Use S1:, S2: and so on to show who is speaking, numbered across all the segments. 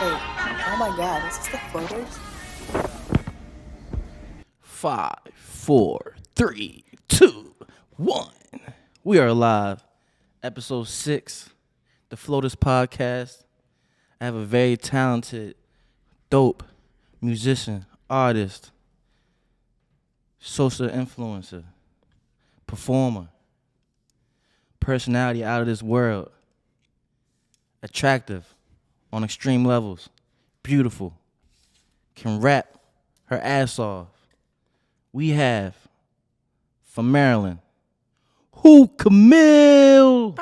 S1: Wait, oh my god, is this the floaters?
S2: 5, 4, 3, 2, 1. We are live. Episode 6, the Floaters Podcast. I have a very talented, dope musician, artist, social influencer, performer, personality out of this world, attractive on extreme levels, beautiful, can rap her ass off. We have, from Maryland, WhoCamille.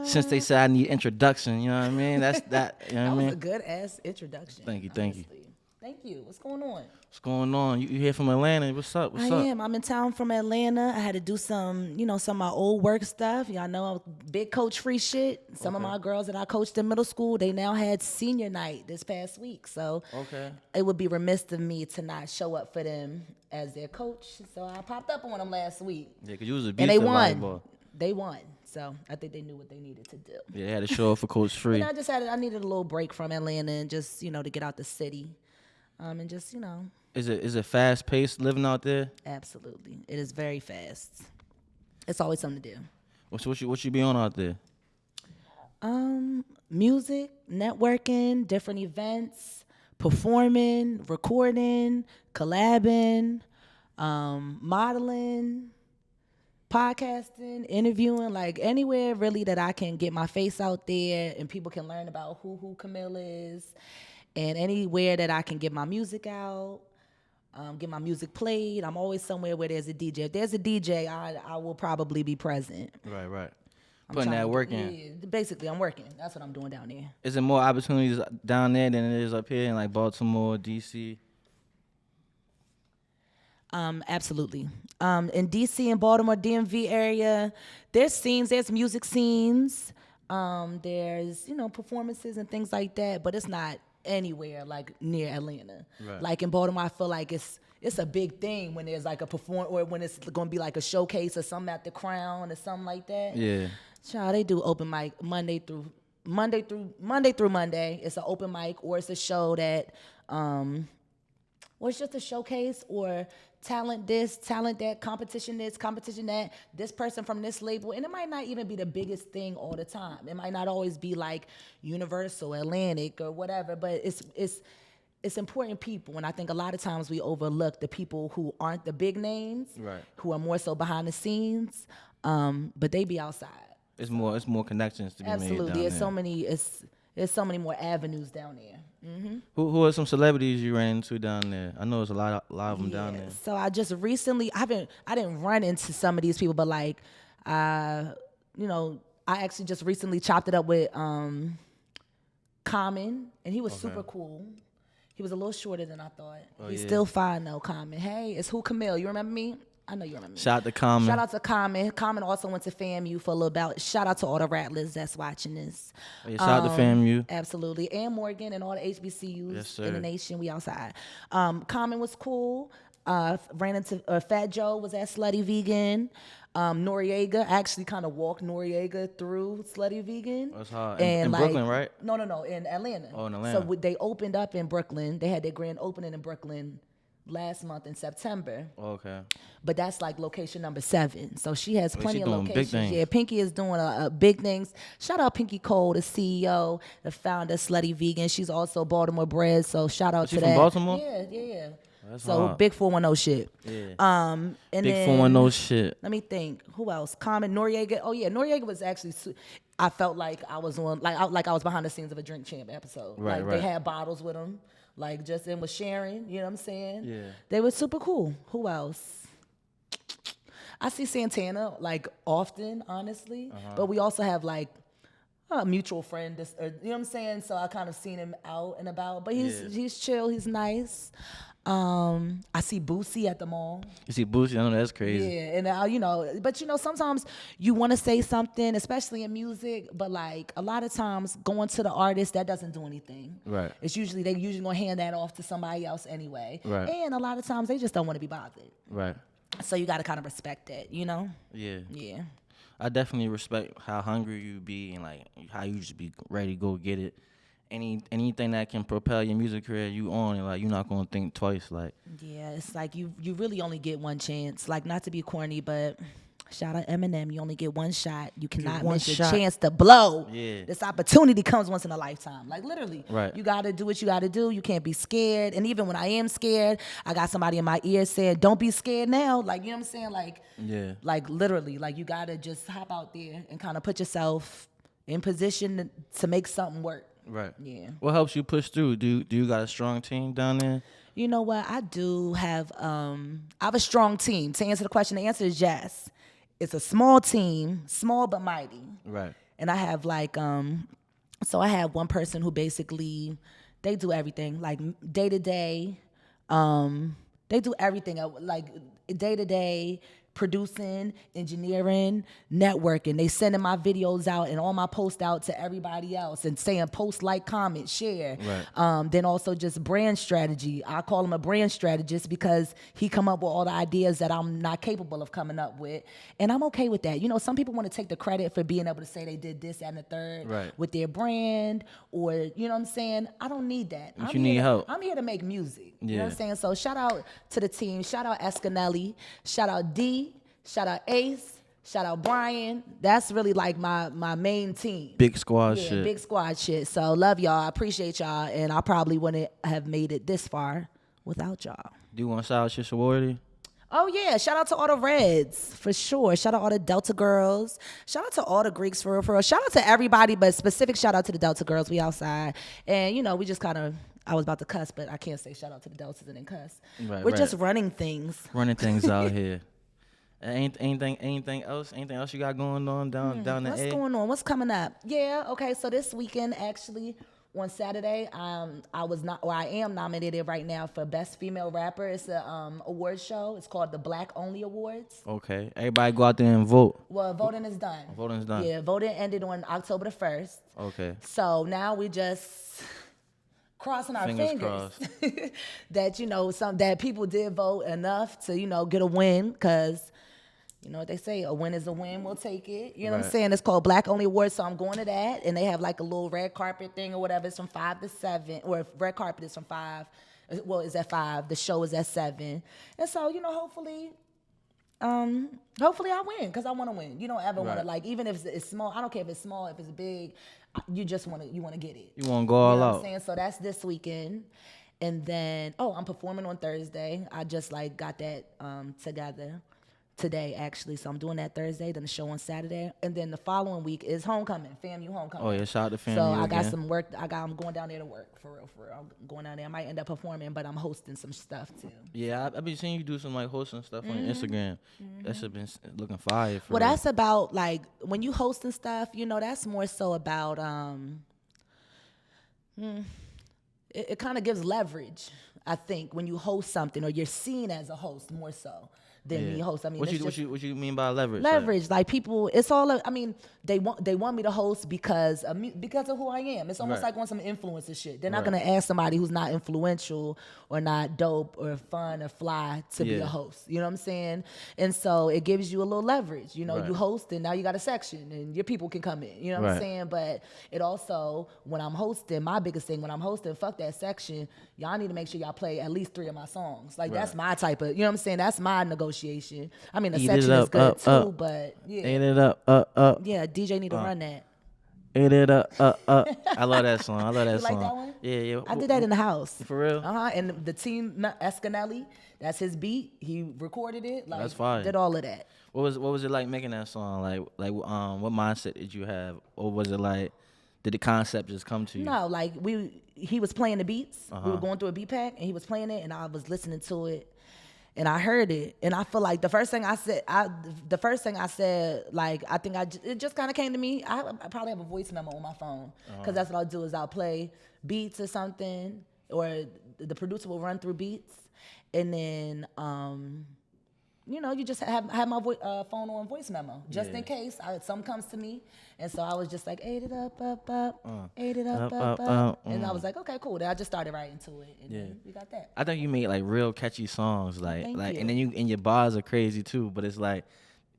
S2: Since they said I need introduction, you know what I mean? That's that, you know what I
S1: That was
S2: mean?
S1: a good ass introduction.
S2: Thank you.
S1: Thank you. What's going on?
S2: What's going on? You here from Atlanta? What's up? What's
S1: I
S2: up?
S1: am. I'm in town from Atlanta. I had to do some of my old work stuff. Y'all know big coach free shit. Some of my girls that I coached in middle school, they now had senior night this past week. So it would be remiss of me to not show up for them as their coach. So I popped up on them last week.
S2: Yeah, because you was a beast
S1: And they
S2: at
S1: won.
S2: volleyball.
S1: They won. So I think they knew what they needed to do.
S2: Yeah, they had to show up for Coach Free.
S1: And I needed a little break from Atlanta and just, to get out the city. And just,
S2: Is it fast paced living out there?
S1: Absolutely. It is very fast. It's always something to do.
S2: What you be on out there?
S1: Music, networking, different events, performing, recording, collabing, modeling, podcasting, interviewing, like anywhere really that I can get my face out there and people can learn about who Camille is, and anywhere that I can get my music out. Get my music played. I'm always somewhere where there's a DJ. If there's a DJ, I will probably be present.
S2: Right.
S1: I'm
S2: Putting
S1: trying
S2: that
S1: to-
S2: work in.
S1: Yeah, basically, I'm working. That's what I'm doing down there.
S2: Is there more opportunities down there than it is up here in like Baltimore, DC?
S1: Absolutely. In DC and Baltimore, DMV area, there's music scenes. There's, performances and things like that, but it's not anywhere like near Atlanta.
S2: Right.
S1: Like in Baltimore, I feel like it's a big thing when there's like a perform or when it's going to be like a showcase or something at the Crown or something like that.
S2: Yeah.
S1: Child, they do open mic Monday through Monday. It's an open mic or it's a show that, or it's just a showcase or talent this, talent that, competition this, competition that, this person from this label. And it might not even be the biggest thing all the time. It might not always be like Universal, Atlantic, or whatever, but it's important people. And I think a lot of times we overlook the people who aren't the big names,
S2: Right.
S1: who are more so behind the scenes, but they be outside.
S2: It's more connections to be made
S1: Absolutely.
S2: down
S1: There's so many more avenues down there.
S2: Who are some celebrities you ran into down there? I know there's a lot of them down there.
S1: So I just recently, I didn't run into some of these people, but like, I actually just recently chopped it up with Common, and he was super cool. He was a little shorter than I thought. He's still fine though, Common. Hey, it's WhoCamille. You remember me? I know you remember me.
S2: Shout out to Common.
S1: Shout out to Common. Common also went to FAMU for a little bit. Shout out to all the Rattlers that's watching this.
S2: Yeah, shout out to FAMU.
S1: Absolutely. And Morgan and all the HBCUs
S2: Yes, sir.
S1: in the nation. We outside. Common was cool. Ran into Fat Joe was at Slutty Vegan. Noriega, I actually kind of walked Noriega through Slutty Vegan.
S2: That's hard.
S1: And
S2: In Brooklyn, right?
S1: No, in Atlanta.
S2: Oh, in Atlanta.
S1: So they opened up in Brooklyn. They had their grand opening in Brooklyn last month in September.
S2: Okay.
S1: But that's like location number 7. So she has plenty of
S2: doing big
S1: locations.
S2: things.
S1: Yeah, Pinky is doing big things. Shout out Pinky Cole, the CEO, the founder of Slutty Vegan. She's also Baltimore bred, so shout out
S2: She
S1: to
S2: from
S1: that.
S2: Baltimore?
S1: Yeah.
S2: That's
S1: So
S2: hard.
S1: big 410 shit.
S2: Yeah.
S1: And
S2: Big
S1: then
S2: 410 shit.
S1: let me think. Who else? Common, Noriega. Oh yeah, Noriega was actually. I felt like I was on, like I was behind the scenes of a Drink Champ episode.
S2: Right,
S1: like
S2: right.
S1: they had bottles with them, like just in with sharing. You know what I'm saying?
S2: Yeah.
S1: They were super cool. Who else? I see Santana like often, honestly, but we also have like a mutual friend. You know what I'm saying? So I kind of seen him out and about, but he's chill. He's nice. I see Boosie at the mall.
S2: You see Boosie? I know that's crazy.
S1: Yeah, and but sometimes you want to say something, especially in music, but like a lot of times going to the artist, that doesn't do anything.
S2: Right.
S1: They usually gonna hand that off to somebody else anyway.
S2: Right.
S1: And a lot of times they just don't want to be bothered.
S2: Right.
S1: So you got to kind of respect that,
S2: Yeah.
S1: Yeah.
S2: I definitely respect how hungry you be and like how you just be ready to go get it. anything that can propel your music career, you on it. Like you're not gonna think twice. Like
S1: Yeah, it's like you really only get one chance. Like, not to be corny, but shout out Eminem. You only get one shot. You cannot
S2: one
S1: miss your
S2: shot.
S1: chance to blow.
S2: Yeah.
S1: This opportunity comes once in a lifetime. Like, literally.
S2: Right.
S1: You got to do what you got to do. You can't be scared. And even when I am scared, I got somebody in my ear saying, don't be scared now. Like, you know what I'm saying? Like,
S2: Yeah.
S1: like literally, like you got to just hop out there and kind of put yourself in position to make something work.
S2: Right.
S1: Yeah.
S2: What helps you push through? Do you got a strong team down there?
S1: You know what? I do have I have a strong team. To answer the question, the answer is yes. It's a small team, small but mighty.
S2: Right.
S1: And I have like so I have one person who basically they do everything, like day to day. They do everything like day to day, producing, engineering, networking. They sending my videos out and all my posts out to everybody else and saying post, like, comment, share.
S2: Right.
S1: Then also just brand strategy. I call him a brand strategist because he come up with all the ideas that I'm not capable of coming up with. And I'm okay with that. You know, some people want to take the credit for being able to say they did this and the third
S2: Right.
S1: with their brand or, you know what I'm saying? I don't need that.
S2: But you need help.
S1: I'm here to make music. You know
S2: Yeah.
S1: what I'm saying? So shout out to the team. Shout out Escanelli. Shout out D. Shout out Ace. Shout out Brian. That's really like my main team.
S2: Big squad
S1: Yeah,
S2: shit.
S1: big squad shit. So love y'all. I appreciate y'all. And I probably wouldn't have made it this far without y'all.
S2: Do you want to shout out your sorority?
S1: Oh, yeah. Shout out to all the Reds, for sure. Shout out all the Delta girls. Shout out to all the Greeks, for real, for real. Shout out to everybody, but specific shout out to the Delta girls. We outside. And, you know, we just kind of, I was about to cuss, but I can't say shout out to the Deltas and then cuss.
S2: Right,
S1: We're
S2: right.
S1: just running things.
S2: Running things out here. Anything else? Anything else you got going on down the
S1: What's
S2: A?
S1: going on? What's coming up? Yeah, okay. So this weekend, actually, on Saturday, I am nominated right now for Best Female Rapper. It's a award show. It's called the Black Only Awards.
S2: Okay. Everybody go out there and vote.
S1: Well, voting is done.
S2: Voting's done.
S1: Yeah, voting ended on October the 1st.
S2: Okay.
S1: So now we just crossing our
S2: Fingers
S1: fingers
S2: crossed.
S1: that, you know, that people did vote enough to, you know, get a win, because you know what they say, a win is a win, we'll take it. You know what I'm
S2: Right.
S1: saying? It's called Black Only Awards, so I'm going to that. And they have like a little red carpet thing or whatever. It's from 5 to 7, or if red carpet is from 5. Well, it's at 5. The show is at 7. And so, you know, hopefully I win, because I want to win. You don't ever want to,
S2: Right.
S1: like, even if it's small, I don't care if it's small, if it's big, you just want to get it.
S2: You want to go all
S1: You know what
S2: out.
S1: I'm saying? So that's this weekend. And then, I'm performing on Thursday. I just like got that together today, actually. So I'm doing that Thursday, then the show on Saturday. And then the following week is homecoming, FAMU homecoming.
S2: Oh yeah, shout out to family.
S1: So I got
S2: again.
S1: some work. I'm going down there to work, for real, for real. I'm going down there. I might end up performing, but I'm hosting some stuff too.
S2: Yeah, I've been seeing you do some like hosting stuff on your Instagram. That shit been looking fire. For
S1: Well,
S2: real.
S1: that's about, like, when you hosting stuff, you know, that's more so about it kind of gives leverage, I think, when you host something, or you're seen as a host more so than me host. I mean,
S2: what
S1: it's
S2: you mean by leverage?
S1: leverage. Like, people, it's all. I mean, they want me to host because of who I am. It's almost
S2: Right.
S1: like on some influencer shit. They're not
S2: Right.
S1: gonna ask somebody who's not influential or not dope or fun or fly to be
S2: Yeah.
S1: a host. You know what I'm saying? And so it gives you a little leverage. You know,
S2: Right.
S1: you host and now you got a section and your people can come in. You know what I'm
S2: Right.
S1: saying? But it also, when I'm hosting, my biggest thing when I'm hosting, fuck that section. Y'all need to make sure y'all play at least 3 of my songs. Like, that's my type of. You know what I'm saying? That's my negotiation. I mean, the
S2: Eat it
S1: section is
S2: up,
S1: good too,
S2: up.
S1: but yeah.
S2: Ate it up.
S1: Yeah, DJ need to run that.
S2: Ate it up. I love that song. I love that
S1: You
S2: song.
S1: like that one?
S2: Yeah.
S1: I did that in the house.
S2: For real?
S1: And the team, Escanelli, that's his beat. He recorded it. Like,
S2: That's fire.
S1: Did all of that.
S2: What was it like making that song? Like what mindset did you have, or was it like, did the concept just come to you?
S1: No, like, he was playing the beats. We
S2: Uh-huh.
S1: were going through a beat pack, and he was playing it, and I was listening to it, and I heard it, and I feel like the first thing I said, like, I think it just kind of came to me. I probably have a voice memo on my phone, because that's what I'll do is I'll play beats or something, or the producer will run through beats, and then you know, you just have my phone on voice memo, just in case something comes to me. And so I was just like, ate it up, ate it up. And I was like, okay, cool. Then I just started writing to it, and then we got that.
S2: I think you made like real catchy songs, like
S1: Thank you.
S2: and then and your bars are crazy too. But it's like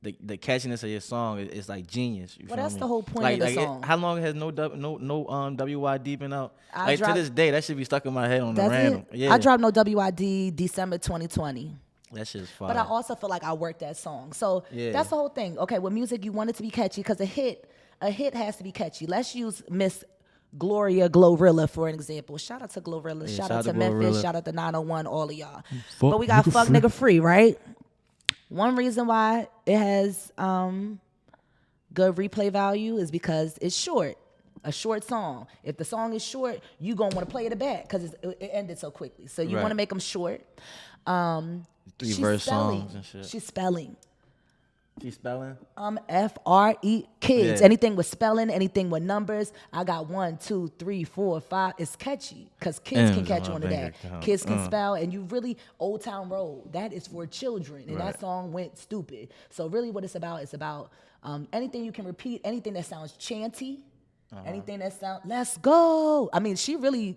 S2: the catchiness of your song is like genius. You
S1: Well,
S2: feel
S1: that's
S2: me?
S1: the whole point of the song.
S2: How long has no WYD been out?
S1: I
S2: Like to
S1: dropped-
S2: this day, that should be stuck in my head on the
S1: That's
S2: random.
S1: it.
S2: Yeah,
S1: I dropped No WID December 2020.
S2: that shit's fire.
S1: But I also feel like I worked that song. So
S2: Yeah.
S1: that's the whole thing. Okay, with music, you want it to be catchy because a hit has to be catchy. Let's use Miss Gloria Glorilla for an example. Shout out to Glorilla.
S2: Yeah,
S1: shout out to Memphis.
S2: Glorilla.
S1: Shout out to 901, all of y'all.
S2: Fuck
S1: But we got
S2: nigga
S1: Fuck
S2: free.
S1: Nigga Free, right? One reason why it has good replay value is because it's short. A short song. If the song is short, you gonna want to play it back because it ended so quickly. So you
S2: Right.
S1: want to make them short.
S2: 3
S1: She's
S2: verse
S1: spelling.
S2: songs and shit.
S1: She's spelling.
S2: She's spelling.
S1: FRE kids.
S2: Yeah.
S1: Anything with spelling, anything with numbers. I got 1, 2, 3, 4, 5. It's catchy because kids can
S2: M's
S1: catch
S2: on
S1: on to
S2: my
S1: that.
S2: bank account.
S1: Kids can spell, and you really Old Town Road. That is for children, and
S2: Right.
S1: that song went stupid. So really, what it's about anything you can repeat, anything that sounds chanty, anything that sounds let's go. I mean, she really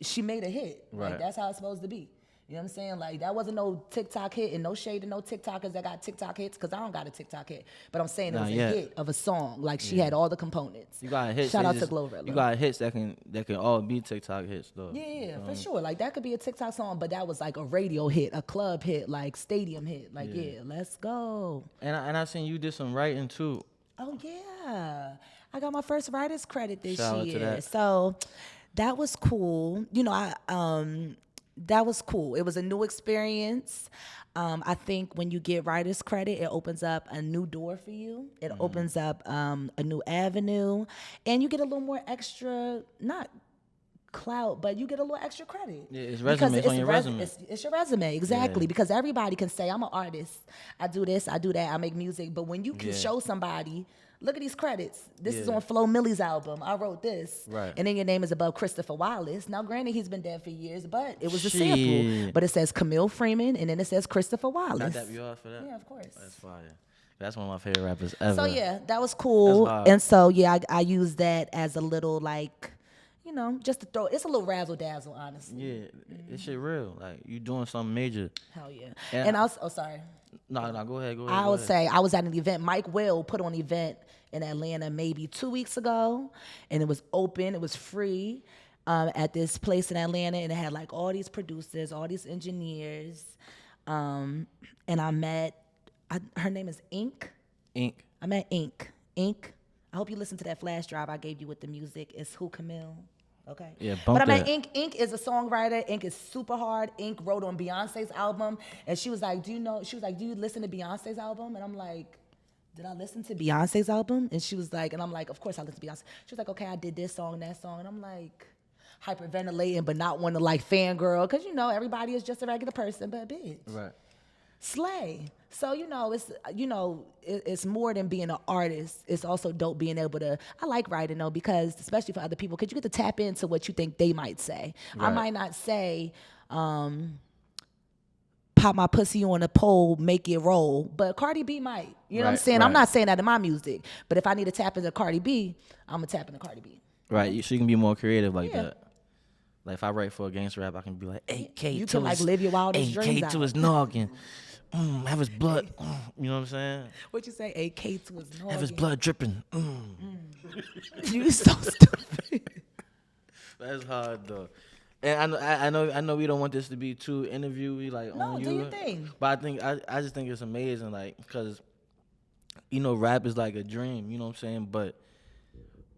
S1: she made a hit. Like
S2: Right.
S1: that's how it's supposed to be. You know what I'm saying? Like, that wasn't no TikTok hit, and no shade to no TikTokers that got TikTok hits, because I don't got a TikTok hit. But I'm saying it was a
S2: yet.
S1: hit of a song. Like, she had all the components.
S2: You got hits.
S1: Shout
S2: they
S1: out to
S2: just-
S1: Glorilla.
S2: You got hits that can all be TikTok hits though.
S1: Yeah, for sure. Like, that could be a TikTok song, but that was like a radio hit, a club hit, like stadium hit. Like, yeah, let's go.
S2: And I seen you did some writing too.
S1: Oh, yeah. I got my first writer's credit this
S2: Shout out to
S1: year.
S2: that.
S1: So that was cool. You know, that was cool. It was a new experience. I think when you get writer's credit, it opens up a new door for you. It opens up a new avenue, and you get a little more extra, not clout, but you get a little extra credit.
S2: Yeah, it's
S1: Because
S2: resume. It's on your resume.
S1: It's your resume, exactly.
S2: Yeah.
S1: Because everybody can say, I'm an artist. I do this, I do that, I make music. But when you can
S2: Yeah.
S1: show somebody, look at these credits. This is
S2: Yeah.
S1: on Flo Millie's album. I wrote this.
S2: Right.
S1: And then your name is above Christopher Wallace. Now, granted, he's been dead for years, but it was a
S2: Shit.
S1: sample. But it says Camille Freeman, and then it says Christopher Wallace.
S2: Not that you off for that.
S1: Yeah, of course.
S2: That's fire. That's one of my favorite rappers ever.
S1: So yeah, that was cool.
S2: That's hard.
S1: And so yeah, I used that as a little like, you know, just to throw. It's a little razzle dazzle, honestly.
S2: Yeah, this shit real. Like you doing something major.
S1: Hell yeah.
S2: Yeah.
S1: And I was, sorry.
S2: No, go ahead.
S1: I would say I was at an event. Mike Will put on an event in Atlanta maybe 2 weeks ago, and it was open. It was free at this place in Atlanta, and it had like all these producers, all these engineers, and I met. Her name is Ink.
S2: Ink.
S1: I met Ink. Ink. I hope you listen to that flash drive I gave you with the music. It's WhoCamille. Okay.
S2: Yeah, bump
S1: but I met
S2: that.
S1: Ink. Ink is a songwriter. Ink is super hard. Ink wrote on Beyonce's album, and she was like, "Do you know?" She was like, "Do you listen to Beyonce's album?" And I'm like, "Did I listen to Beyonce's album?" And she was like, and I'm like, "Of course I listen to Beyonce." She was like, "Okay, I did this song, that song," and I'm like, hyperventilating, but not wanting to like fangirl, because you know everybody is just a regular person, but bitch.
S2: Right.
S1: Slay. So it's more than being an artist. It's also dope being able to. I like writing though, because especially for other people, because you get to tap into what you think they might say. I
S2: Right.
S1: might not say, "Pop my pussy on a pole, make it roll," but Cardi B might. You know what I'm
S2: Right,
S1: saying? I'm
S2: right.
S1: not saying that in my music, but if I need to tap into Cardi B, I'm gonna tap into Cardi B.
S2: Right. So you can be more creative like
S1: Yeah.
S2: that. Like if I write for a gangster rap, I can be like, AK
S1: You
S2: to
S1: can, like,
S2: his,
S1: live your wildest dreams
S2: AK to
S1: out.
S2: his noggin. Have his blood. You know what I'm saying?
S1: What you say? AK to his
S2: Have his
S1: noggin.
S2: blood dripping.
S1: You so stupid.
S2: That's hard though. And I know we don't want this to be too interviewy like
S1: No,
S2: on you.
S1: do your thing.
S2: But I just think it's amazing like because you know rap is like a dream, you know what I'm saying? But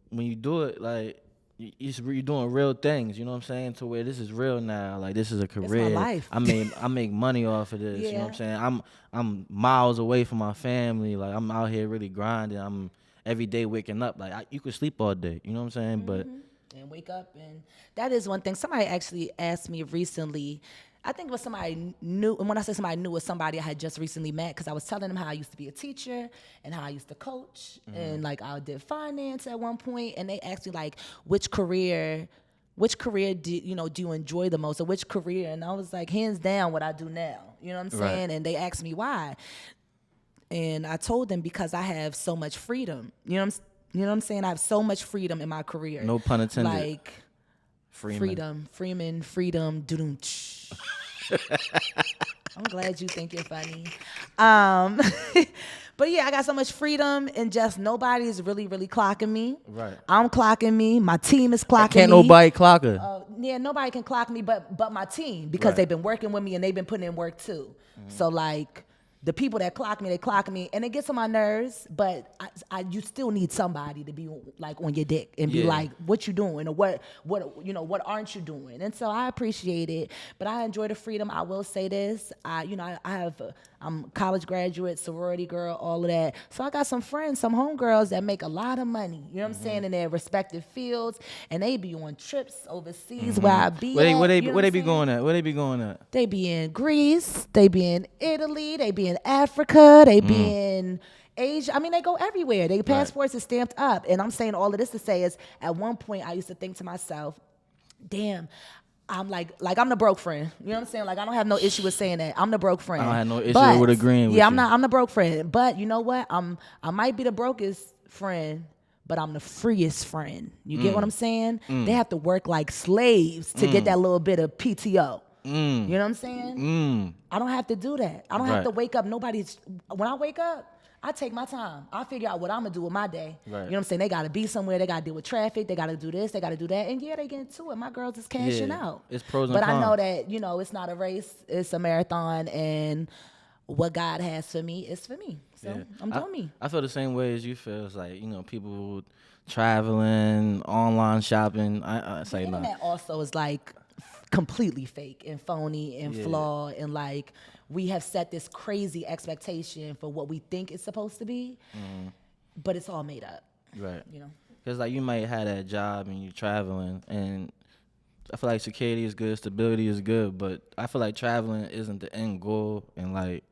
S2: when you do it like you're doing real things, you know what I'm saying? To where this is real now, like this is a career.
S1: life.
S2: I make money off of this, you know what I'm saying? I'm miles away from my family, like I'm out here really grinding. I'm every day waking up like you could sleep all day, you know what I'm saying? But
S1: And wake up, and that is one thing. Somebody actually asked me recently. I think it was somebody new, and when I say somebody new, it was somebody I had just recently met, because I was telling them how I used to be a teacher and how I used to coach, and like I did finance at one point, and they asked me like, which career do you enjoy the most, or which career? And I was like, hands down, what I do now. You know what I'm
S2: Right.
S1: saying? And they asked me why, and I told them because I have so much freedom. You know what I'm saying? I have so much freedom in my career.
S2: no pun intended.
S1: Like freedom, doo-doo. I'm glad you think you're funny. But yeah, I got so much freedom and just nobody's really, really clocking me.
S2: Right.
S1: I'm clocking me. My team is clocking
S2: Can't
S1: me.
S2: nobody clock her.
S1: Yeah, nobody can clock me but my team because
S2: Right.
S1: they've been working with me and they've been putting in work too. So like the people that clock me, they clock me, and it gets on my nerves. But you still need somebody to be like on your dick and be like, "What you doing?" or "What what aren't you doing?" And so I appreciate it, but I enjoy the freedom. I will say this: I'm a college graduate, sorority girl, all of that. So I got some friends, some homegirls that make a lot of money. You know what I'm saying, in their respective fields, and they be on trips overseas where I be.
S2: Where they be going at? Where they be going at?
S1: They be in Greece, they be in Italy, they be in Africa, they be in Asia. I mean, they go everywhere. Their passports is stamped up. And I'm saying all of this to say is, at one point, I used to think to myself, damn, I'm like I'm the broke friend. You know what I'm saying? Like, I don't have no issue with saying that. I'm the broke friend.
S2: I don't have no issue with agreeing with you.
S1: I'm the broke friend. But you know what? I might be the brokest friend, but I'm the freest friend. You get what I'm saying? They have to work like slaves to get that little bit of PTO. You know what I'm saying? I don't have to do that. I don't have to wake up. When I wake up, I take my time. I figure out what I'm going to do with my day. Right. You know what I'm saying? They got to be somewhere. They got to deal with traffic. They got to do this. They got to do that. And yeah, they get into it. My girls is cashing out.
S2: It's pros and
S1: cons. But I know that, it's not a race. It's a marathon. And what God has for me is for me. So I'm doing me.
S2: I feel the same way as you feel. It's like, people traveling, online shopping. I say no.
S1: The internet also is like completely fake and phony and flawed, and like we have set this crazy expectation for what we think it's supposed to be, but it's all made up.
S2: Right. Because like you might have that job and you're traveling, and I feel like security is good, stability is good, but I feel like traveling isn't the end goal and like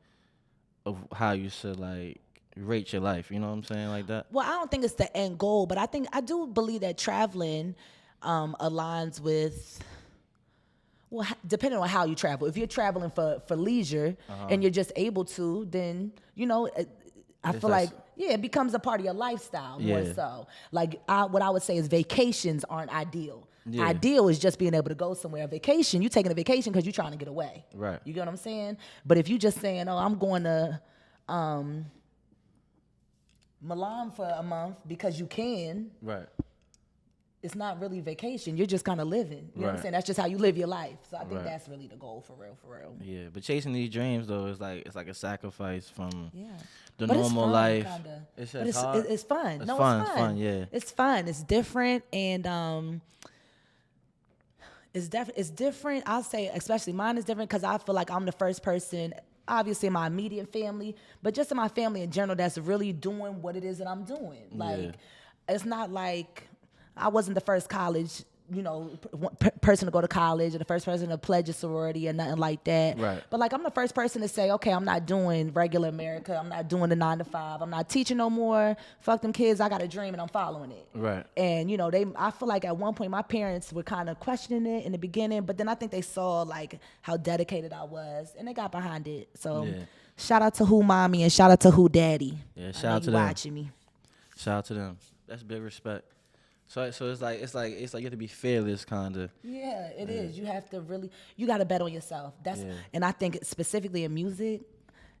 S2: of how you should like rate your life. You know what I'm saying, like that?
S1: Well, I don't think it's the end goal, but I do believe that traveling aligns with. Well, depending on how you travel. If you're traveling for leisure and you're just able to, then, I feel like, it becomes a part of your lifestyle more so. Like, what I would say is vacations aren't ideal. Yeah. Ideal is just being able to go somewhere. A vacation, you taking a vacation because you're trying to get away.
S2: Right.
S1: You get what I'm saying? But if you just saying, I'm going to Milan for a month because you can. Right. It's not really vacation. You're just kind of living. You know what I'm saying? That's just how you live your life. So I think that's really the goal for real.
S2: Yeah, but chasing these dreams though is like a sacrifice from the
S1: but
S2: normal
S1: fun,
S2: life.
S1: Kinda.
S2: It's
S1: hard. It's fun.
S2: It's fun. It's fun. Yeah.
S1: It's fun. It's different, and it's different. I'll say, especially mine is different because I feel like I'm the first person. Obviously in my immediate family, but just in my family in general, that's really doing what it is that I'm doing. Like, it's not like I wasn't the first college, person to go to college or the first person to pledge a sorority or nothing like that. Right. But like, I'm the first person to say, okay, I'm not doing regular America. I'm not doing the 9 to 5. I'm not teaching no more. Fuck them kids. I got a dream and I'm following it. Right. And I feel like at one point my parents were kind of questioning it in the beginning, but then I think they saw like how dedicated I was and they got behind it. So shout out to WhoMommy and shout out to WhoDaddy.
S2: Yeah, shout out to them.
S1: Watching me.
S2: Shout out to them. That's big respect. So it's like you have to be fearless, kind of.
S1: Yeah, it is. You have to you got to bet on yourself. And I think specifically in music,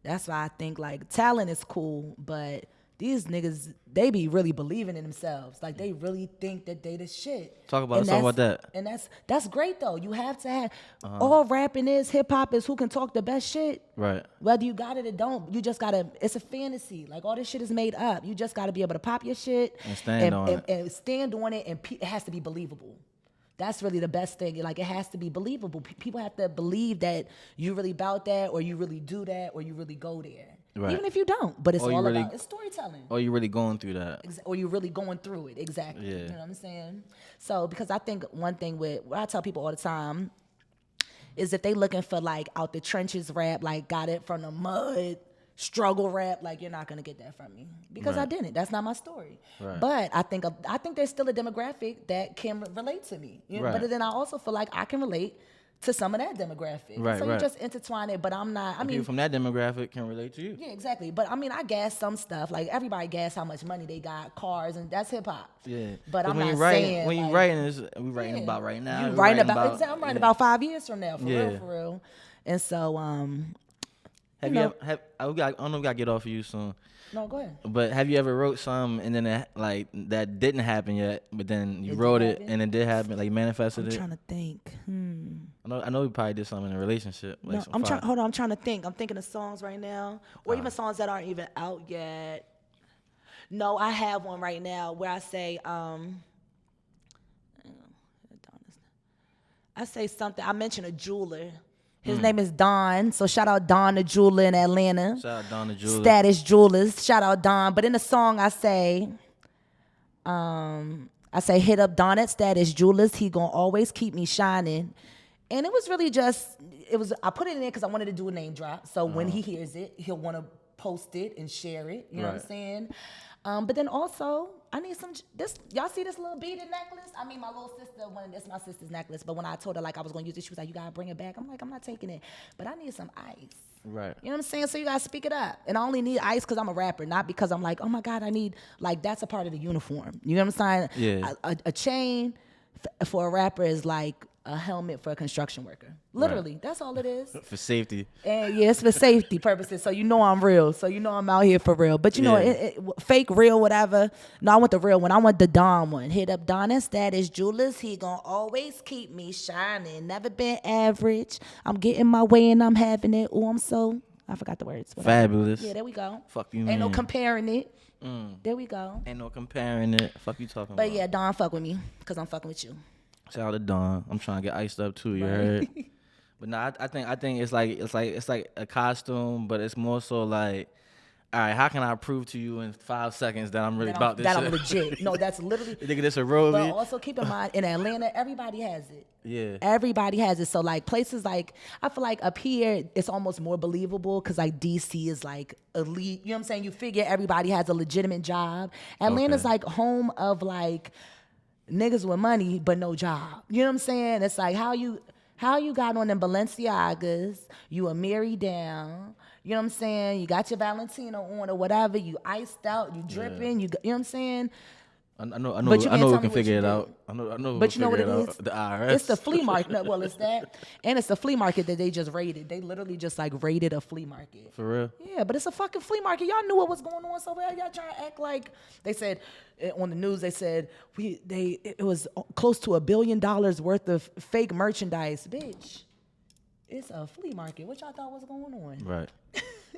S1: that's why I think like talent is cool, but these niggas, they be really believing in themselves. Like they really think that they the shit.
S2: Talk about that.
S1: And that's great though. You have to have all rapping is, hip hop is who can talk the best shit. Right. Whether you got it or don't, you just gotta. It's a fantasy. Like all this shit is made up. You just gotta be able to pop your shit
S2: and stand on it.
S1: And stand on it, and it has to be believable. That's really the best thing. Like, it has to be believable. People have to believe that you really about that, or you really do that, or you really go there. Right. Even if you don't, but it's all about it's storytelling.
S2: Or you're really going through that.
S1: Or you're really going through it. Exactly. Yeah. You know what I'm saying? So, because I think one thing what I tell people all the time is if they looking for like out the trenches rap, like got it from the mud, struggle rap, like you're not gonna get that from me because I didn't. That's not my story. Right. But I think there's still a demographic that can relate to me. You know? But then I also feel like I can relate to some of that demographic. Right, so you just intertwine it, but I'm not,
S2: people from that demographic can relate to you.
S1: Yeah, exactly. But I gas some stuff. Like everybody gas how much money they got, cars, and that's hip hop. Yeah. But I'm not saying.
S2: When you writing, we writing about right now.
S1: I'm writing about 5 years from now, for real. And so,
S2: Have you ever, I don't know if we gotta get off of you soon.
S1: No, go ahead.
S2: But have you ever wrote something and then that didn't happen yet, but then you
S1: It
S2: wrote
S1: did
S2: it
S1: happen?
S2: and it did happen, like manifested
S1: I'm
S2: it?
S1: trying to think.
S2: I know we probably did something in a relationship. Like
S1: No,
S2: some
S1: I'm trying.
S2: fire.
S1: Hold on, I'm trying to think. I'm thinking of songs right now, or even songs that aren't even out yet. No, I have one right now where I say, something. I mentioned a jeweler. His name is Don. So shout out Don, the jeweler in Atlanta.
S2: Shout out Don the Jeweler.
S1: Status Jewelers. Shout out Don. But in the song, I say, hit up Don at Status Jewelers. He gonna always keep me shining. And it was really just, I put it in there because I wanted to do a name drop. So when he hears it, he'll want to post it and share it. You know what I'm saying? But then also, I need y'all see this little beaded necklace? I mean, my little sister wanted this, my sister's necklace. But when I told her like I was going to use it, she was like, you got to bring it back. I'm like, I'm not taking it. But I need some ice.
S2: Right.
S1: You know what I'm saying? So you got to speak it up. And I only need ice because I'm a rapper, not because I'm like, oh my God, I need, like, that's a part of the uniform. You know what I'm saying?
S2: Yeah.
S1: A chain for a rapper is like a helmet for a construction worker. Literally, that's all it is.
S2: For safety.
S1: And yeah, it's for safety purposes. So you know I'm real. So you know I'm out here for real. But you know, fake, real, whatever. No, I want the real one. I want the Don one. Hit up Don and Status Jewelers. He gonna always keep me shining. Never been average. I'm getting my way and I'm having it. Oh, I forgot the words. Whatever.
S2: Fabulous.
S1: Yeah, there we go.
S2: Fuck you,
S1: Ain't
S2: man.
S1: no comparing it. There we go.
S2: Ain't no comparing it. Fuck you talking about.
S1: But yeah, Don, fuck with me because I'm fucking with you.
S2: Shout out to Don. I'm trying to get iced up too. You heard? But no, I think it's like a costume, but it's more so like, all right, how can I prove to you in 5 seconds that I'm really about this
S1: That
S2: shit?
S1: I'm legit. No, that's literally.
S2: You think this a road?
S1: But also keep in mind, in Atlanta, everybody has it.
S2: Yeah.
S1: Everybody has it. So like places like, I feel like up here, it's almost more believable because like DC is like elite. You know what I'm saying? You figure everybody has a legitimate job. Atlanta's like home of like niggas with money but no job. You know what I'm saying? It's like how you got on them Balenciagas, you a Mary down, you know what I'm saying? You got your Valentino on or whatever, you iced out, you dripping, you know what I'm saying?
S2: I know.
S1: But you
S2: I know
S1: can't
S2: we
S1: tell
S2: can
S1: me what
S2: figure
S1: you
S2: it
S1: did.
S2: out. I know.
S1: But you know what it
S2: is?
S1: is?
S2: The IRS.
S1: It's the flea market. No, well, it's that. And it's the flea market that they just raided. They literally just like raided a flea market.
S2: For real?
S1: Yeah, but it's a fucking flea market. Y'all knew what was going on, so why y'all trying to act like they said on the news? They said it was close to $1 billion worth of fake merchandise. Bitch, it's a flea market. What y'all thought was going on?
S2: Right.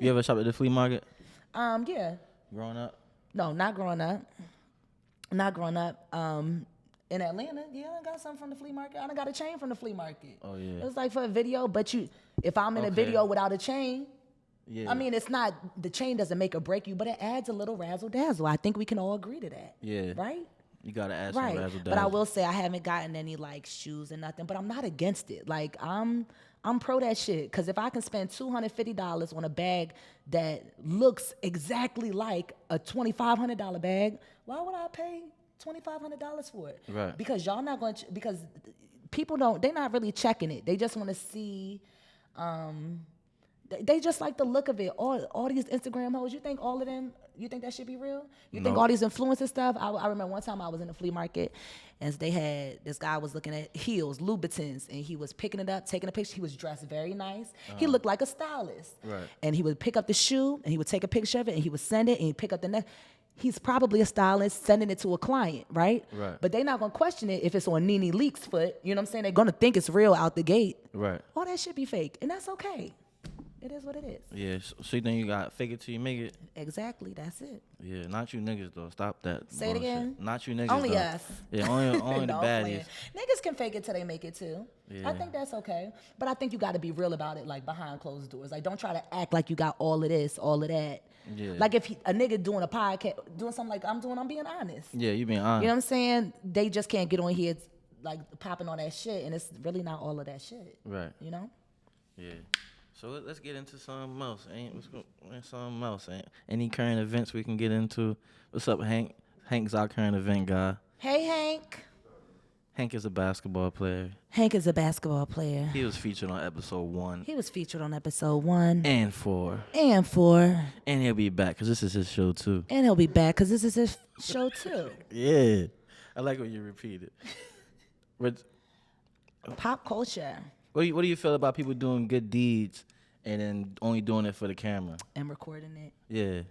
S2: You ever shop at the flea market?
S1: Yeah.
S2: Growing up?
S1: No, not growing up. Not growing up. In Atlanta, yeah, I got something from the flea market. I done got a chain from the flea market.
S2: Oh yeah.
S1: It was like for a video, but if I'm in a video without a chain,
S2: Yeah.
S1: I mean, it's not, the chain doesn't make or break you, but it adds a little razzle dazzle. I think we can all agree to that.
S2: Yeah.
S1: Right?
S2: You gotta add some razzle dazzle.
S1: But I will say I haven't gotten any like shoes and nothing, but I'm not against it. Like I'm pro that shit. Cause if I can spend $250 on a bag that looks exactly like a $2,500 bag, why would I pay $2,500 for it?
S2: Right.
S1: Because y'all not going to, because people they're not really checking it. They just want to see, they just like the look of it. All these Instagram hoes, you think all of them, you think that should be real? You think all these influencer stuff? I remember one time I was in the flea market and this guy was looking at heels, Louboutins, and he was picking it up, taking a picture. He was dressed very nice. He looked like a stylist.
S2: Right.
S1: And he would pick up the shoe and he would take a picture of it and he would send it and he'd pick up the next. He's probably a stylist sending it to a client, right?
S2: Right.
S1: But they're not gonna question it if it's on Nene Leak's foot. You know what I'm saying? They're gonna think it's real out the gate.
S2: Right.
S1: All that shit be fake, and that's okay. It is what it is.
S2: Yeah. So you think you got fake it till you make it?
S1: Exactly, that's it.
S2: Yeah. Not you niggas though. Stop that.
S1: Say it
S2: bullshit.
S1: again.
S2: Not you niggas.
S1: Only
S2: though.
S1: us.
S2: Yeah. Only the
S1: No, I'm
S2: baddies.
S1: playing. Niggas can fake it till they make it too.
S2: Yeah.
S1: I think that's okay. But I think you got to be real about it, like behind closed doors. Like, don't try to act like you got all of this, all of that.
S2: Yeah.
S1: Like if a nigga doing a podcast, doing something like I'm doing, I'm being honest.
S2: Yeah. You being honest.
S1: You know what I'm saying? They just can't get on here like popping on that shit, and it's really not all of that shit.
S2: Right.
S1: You know?
S2: Yeah. So let's get into something else. Something else. Any current events we can get into? What's up, Hank? Hank's our current event guy.
S1: Hey, Hank.
S2: Hank is a basketball player.
S1: Hank is a basketball player.
S2: He was featured on episode 1
S1: He was featured on episode 1
S2: and 4.
S1: and 4.
S2: And he'll be back because this is his show too.
S1: And he'll be back because this is his show too.
S2: Yeah. I like when you repeat it. But
S1: Pop culture.
S2: what do you feel about people doing good deeds and then only doing it for the camera?
S1: And recording it.
S2: Yeah.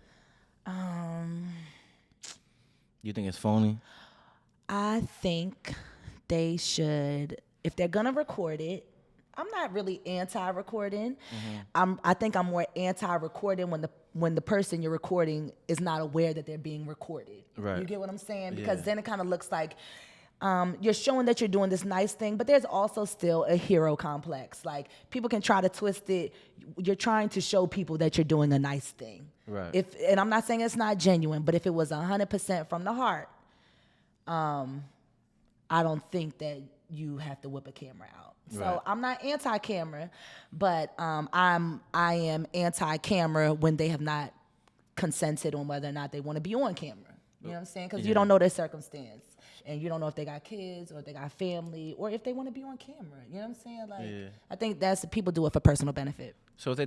S1: Um,
S2: You think it's phony?
S1: I think they should, if they're gonna record it. I'm not really anti-recording. I think I'm more anti-recording when the person you're recording is not aware that they're being recorded.
S2: Right.
S1: You get what I'm saying? Because
S2: Yeah.
S1: then it kind of looks like you're showing that you're doing this nice thing, but there's also still a hero complex. Like people can try to twist it. You're trying to show people that you're doing a nice thing.
S2: Right.
S1: And I'm not saying it's not genuine, but if it was 100% from the heart, I don't think that you have to whip a camera out. So
S2: Right.
S1: I'm not anti-camera, but I am anti-camera when they have not consented on whether or not they want to be on camera. You know what I'm saying? Because you don't know their circumstance, and you don't know if they got kids or if they got family or if they want to be on camera. You know what I'm saying? Like, I think that's people do it for personal benefit.
S2: So if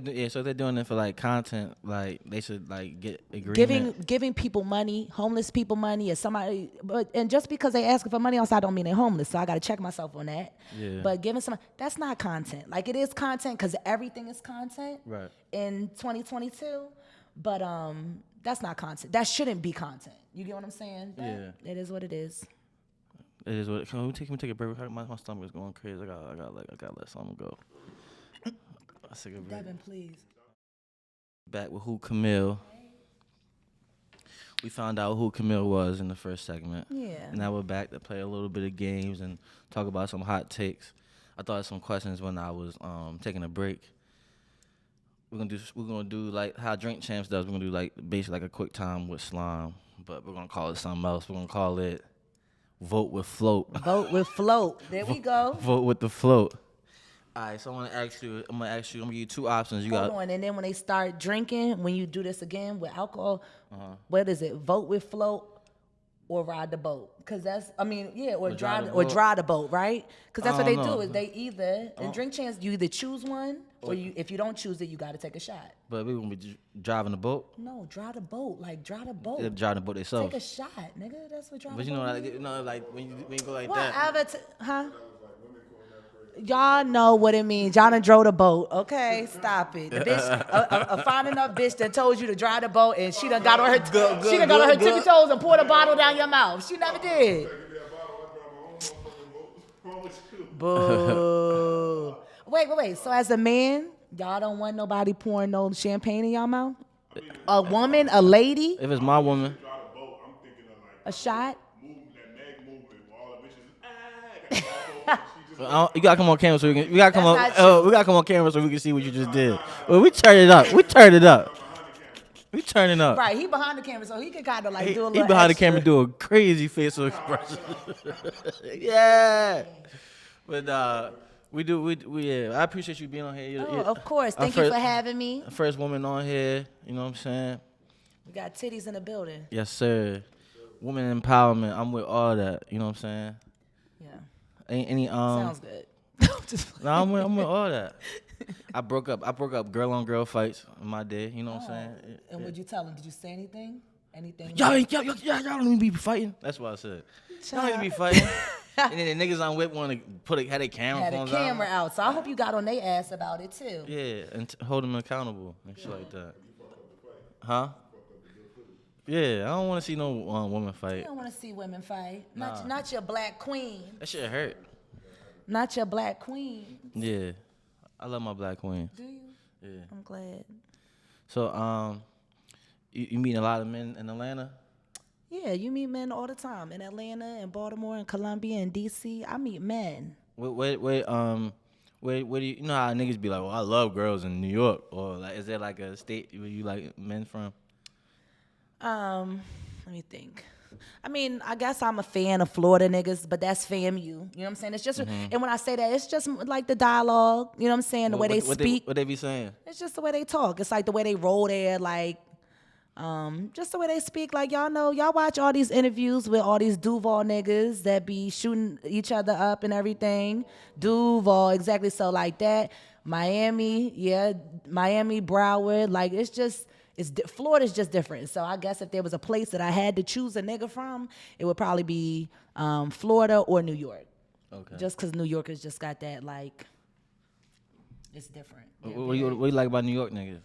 S2: they're doing it for like content, like they should like get agreement.
S1: Giving people money, homeless people money, or somebody, and just because they asking for money also, I don't mean they're homeless. So I got to check myself on that.
S2: Yeah.
S1: But giving some, that's not content. Like it is content because everything is content.
S2: Right.
S1: In 2022, but that's not content. That shouldn't be content. You get what I'm saying? But
S2: Yeah.
S1: It is what it is.
S2: It is what. Can we take a break? My stomach is going crazy. I gotta let something go. Let's take a break.
S1: Devin, please.
S2: Back with WhoCamille. We found out who Camille was in the first segment.
S1: Yeah.
S2: And now we're back to play a little bit of games and talk about some hot takes. I thought of some questions when I was taking a break. We're gonna do like how Drink Champs does. We're gonna do like basically like a quick time with Slime, but we're gonna call it something else. We're gonna call it Vote with Float.
S1: Vote with float. There we go.
S2: Vote with the float. All right, so I'm gonna give you two options.
S1: Hold on, and then when they start drinking, when you do this again with alcohol, what is it? Vote with float or ride the boat? Because or dry the boat, right? Because that's what they do. Is they either in Drink Champs you either choose one or if you don't choose it, you got to take a shot.
S2: But we gonna be driving the boat.
S1: No, dry the boat. Like dry the boat.
S2: They're driving the boat themselves.
S1: Take a shot, nigga. That's what dry
S2: But
S1: the
S2: you
S1: boat
S2: know,
S1: is.
S2: like when you go like that.
S1: Whatever, huh? Y'all know what it means. Y'all done drove the boat. Okay, stop it. The bitch, a fine enough bitch that told you to drive the boat, and she done got on her tippy toes and poured a bottle down your mouth. She never did. Boo. Wait. So as a man, y'all don't want nobody pouring no champagne in y'all mouth? A woman, a lady,
S2: If it's my woman,
S1: a shot?
S2: you gotta come on camera so we can. We gotta come
S1: That's
S2: on.
S1: not true.
S2: We gotta come on camera so we can see what you just did. Well, we turned it up. We turning up.
S1: Right, he behind the camera, so he can kind of like do a little
S2: He behind the
S1: extra.
S2: camera doing crazy facial expressions. Yeah. But yeah. I appreciate you being on here.
S1: Oh, of course. Thank you for having me.
S2: First woman on here. You know what I'm saying?
S1: We got titties in the building.
S2: Yes, sir. Woman empowerment. I'm with all that. You know what I'm saying?
S1: Yeah.
S2: Ain't any
S1: Sounds good.
S2: No, I'm with all that. I broke up girl on girl fights in my day. You know what I'm saying?
S1: And what'd you tell him? Did you say anything? Anything?
S2: Y'all don't even be fighting. That's what I said. Y'all don't even be fighting. And then the niggas I'm with want to had their camera
S1: Had a
S2: phones
S1: camera
S2: out.
S1: out. So I hope you got on their ass about it too.
S2: Yeah, and hold them accountable and shit like that. Huh? Yeah, I don't want to see no woman
S1: You
S2: fight.
S1: don't want to see women fight. Not your black queen.
S2: That shit hurt.
S1: Not your black queen.
S2: Yeah, I love my black queen.
S1: Do you?
S2: Yeah.
S1: I'm glad.
S2: So you meet a lot of men in Atlanta?
S1: Yeah, you meet men all the time in Atlanta and Baltimore and Columbia and DC. I meet men.
S2: Where do you know how niggas be like, well, I love girls in New York, or like, is there like a state where you like men from?
S1: Let me think. I mean, I guess I'm a fan of Florida niggas, but that's FAMU. You know what I'm saying? It's just, and when I say that, it's just like the dialogue. You know what I'm saying? The way they speak.
S2: What they be saying?
S1: It's just the way they talk. It's like the way they roll there, like, just the way they speak. Like, y'all watch all these interviews with all these Duval niggas that be shooting each other up and everything. Duval, exactly so like that. Miami, Broward, like Florida's just different. So I guess if there was a place that I had to choose a nigga from, it would probably be Florida or New York.
S2: Okay.
S1: Just because New Yorkers just got that, like, It's different.
S2: What you like about New York niggas?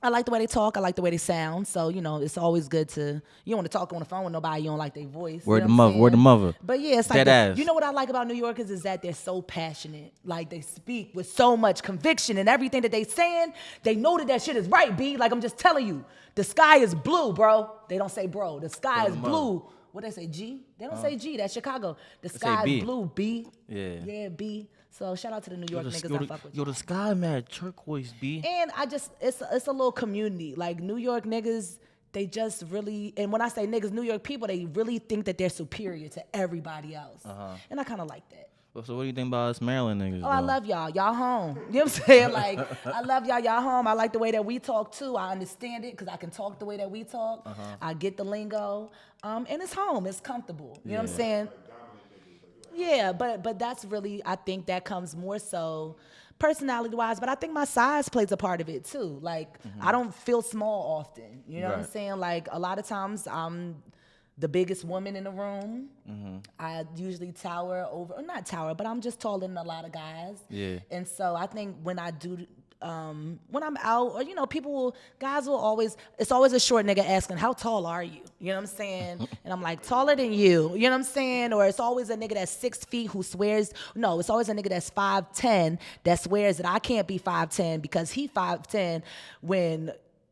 S1: I like the way they talk. I like the way they sound. So, it's always good to, you don't want to talk on the phone with nobody. You don't like their voice.
S2: Word the mother.
S1: But yeah, it's like,
S2: Dead ass.
S1: you know what I like about New Yorkers is that they're so passionate. Like they speak with so much conviction and everything that they saying, they know that shit is right, B. Like I'm just telling you, the sky is blue, bro. They don't say bro. The sky is blue. What they say, G? They don't say G. That's Chicago. The sky is blue, B.
S2: Yeah.
S1: Yeah, B. So shout out to the New York niggas I fuck with.
S2: Yo, the sky mad turquoise, B.
S1: And it's a little community. Like New York niggas, they just really, and when I say niggas, New York people, they really think that they're superior to everybody else. And I kind of like that.
S2: So what do you think about us Maryland niggas?
S1: I love y'all. Y'all home. You know what I'm saying? Like, I love y'all. Y'all home. I like the way that we talk too. I understand it because I can talk the way that we talk. I get the lingo. And it's home. It's comfortable. You know what I'm saying? Yeah, but that's really, I think that comes more so personality-wise, but I think my size plays a part of it too. Like, I don't feel small often. You know what I'm saying? Like, a lot of times I'm the biggest woman in the room. I usually tower over, or not tower, but I'm just taller than a lot of guys. Yeah. And so I think when I do, when I'm out, or guys will always, it's always a short nigga asking, how tall are you? You know what I'm saying? And I'm like, taller than you. You know what I'm saying? Or it's always a nigga that's 6 feet who swears, no, it's always a nigga that's 5'10" that swears that I can't be 5'10" because he 5'10"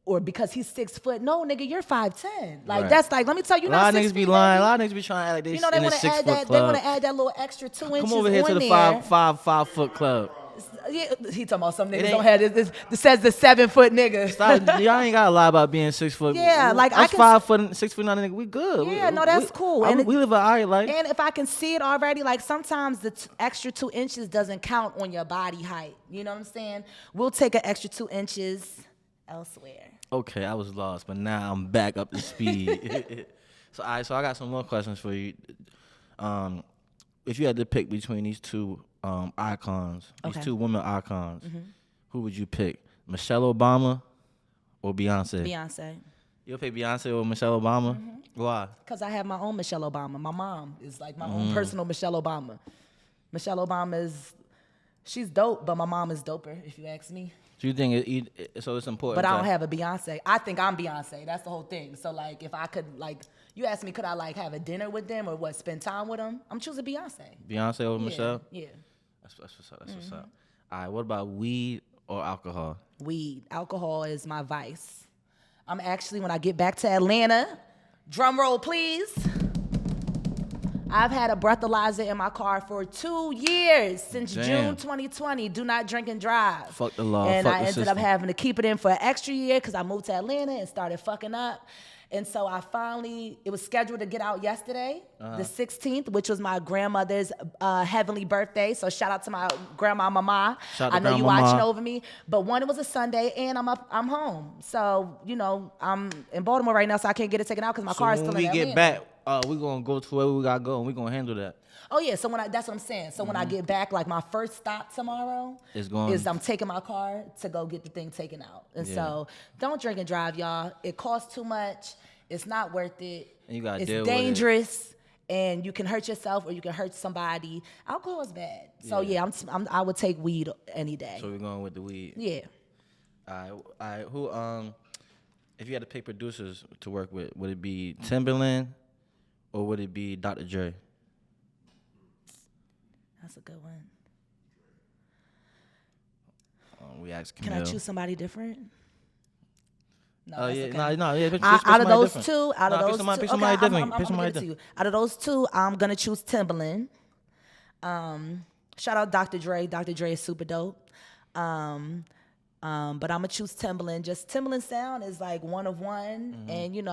S1: or because he's 6 foot. No, nigga, you're 5'10". Like, that's like, let me tell you,
S2: a lot of niggas be lying. A lot of niggas be trying to act like they in the 6 foot club.
S1: They want to add that little extra 2 inches.
S2: Come over here to the 5 foot club.
S1: Yeah, he talking about some niggas don't have this. This says the 7 foot nigga.
S2: Stop, y'all ain't gotta lie about being 6 foot.
S1: Yeah, like
S2: us 5 foot, 6 foot nine nigga, we good.
S1: Yeah, no, that's cool.
S2: And we live an alright life.
S1: And if I can see it already, like sometimes the extra 2 inches doesn't count on your body height. You know what I'm saying? We'll take an extra 2 inches elsewhere.
S2: Okay, I was lost, but now I'm back up to speed. So I got some more questions for you. If you had to pick between these two icons, these two women icons, who would you pick? Michelle Obama or Beyonce?
S1: Beyonce.
S2: You'll pick Beyonce or Michelle Obama? Why?
S1: Because I have my own Michelle Obama. My mom is like my own personal Michelle Obama. Michelle Obama she's dope, but my mom is doper, if you ask me.
S2: Do you think so it's important?
S1: But I don't have a Beyonce. I think I'm Beyonce. That's the whole thing. So, like, if I could, like, you asked me, could I, like, have a dinner with them or spend time with them? I'm choosing Beyonce.
S2: Beyonce over Michelle?
S1: Yeah.
S2: That's what's up. That's what's up. All right, what about weed or alcohol?
S1: Weed. Alcohol is my vice. I'm actually, when I get back to Atlanta, drum roll, please. I've had a breathalyzer in my car for 2 years, since June 2020. Do not drink and drive.
S2: Fuck the law.
S1: And
S2: fuck
S1: I
S2: the
S1: ended
S2: system.
S1: up having to keep it in for an extra year because I moved to Atlanta and started fucking up. And so it was scheduled to get out yesterday, the 16th, which was my grandmother's heavenly birthday. So shout out to my grandma, mama. I know you watching over me. But one, it was a Sunday, and I'm home. So, I'm in Baltimore right now, so I can't get it taken out because my car is still in Atlanta.
S2: When we get back, we're going to go to where we got to go, and we're going to handle that.
S1: Oh, yeah. So that's what I'm saying. So when I get back, like my first stop tomorrow is I'm taking my car to go get the thing taken out. And so don't drink and drive, y'all. It costs too much. It's not worth it.
S2: And you gotta
S1: it's
S2: deal
S1: dangerous.
S2: With it.
S1: And you can hurt yourself or you can hurt somebody. Alcohol is bad. So I would take weed any day.
S2: So we're going with the weed.
S1: Yeah.
S2: All right. Who if you had to pick producers to work with, would it be Timberland or would it be Dr. Dre?
S1: That's a good one.
S2: We asked Camille.
S1: Can I choose somebody different? No,
S2: Out
S1: of those two,
S2: pick somebody different.
S1: Out of those two, I'm gonna choose Timberland. Shout out Dr. Dre. Dr. Dre is super dope. But I'm gonna choose Timberland. Just Timberland sound is like one of one, and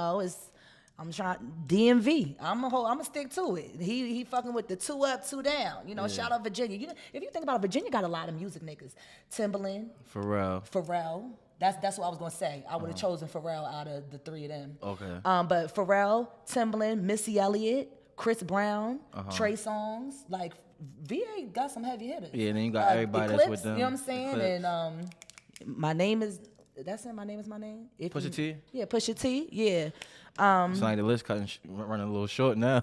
S1: I'm trying DMV. I'm gonna stick to it. He fucking with the 2 up, 2 down. Shout out Virginia. If you think about it, Virginia got a lot of music niggas. Timberland, Pharrell. That's what I was gonna say. I would have chosen Pharrell out of the 3 of them.
S2: Okay.
S1: But Pharrell, Timberland, Missy Elliott, Chris Brown, Trey Songz, like VA got some heavy hitters.
S2: Yeah, and then you got everybody
S1: Eclipse,
S2: that's with them.
S1: You know what I'm saying? Eclipse. And my name is That's it. My name is my name.
S2: Pusha T?
S1: Yeah, Pusha T. Yeah.
S2: It's like the list running a little short now.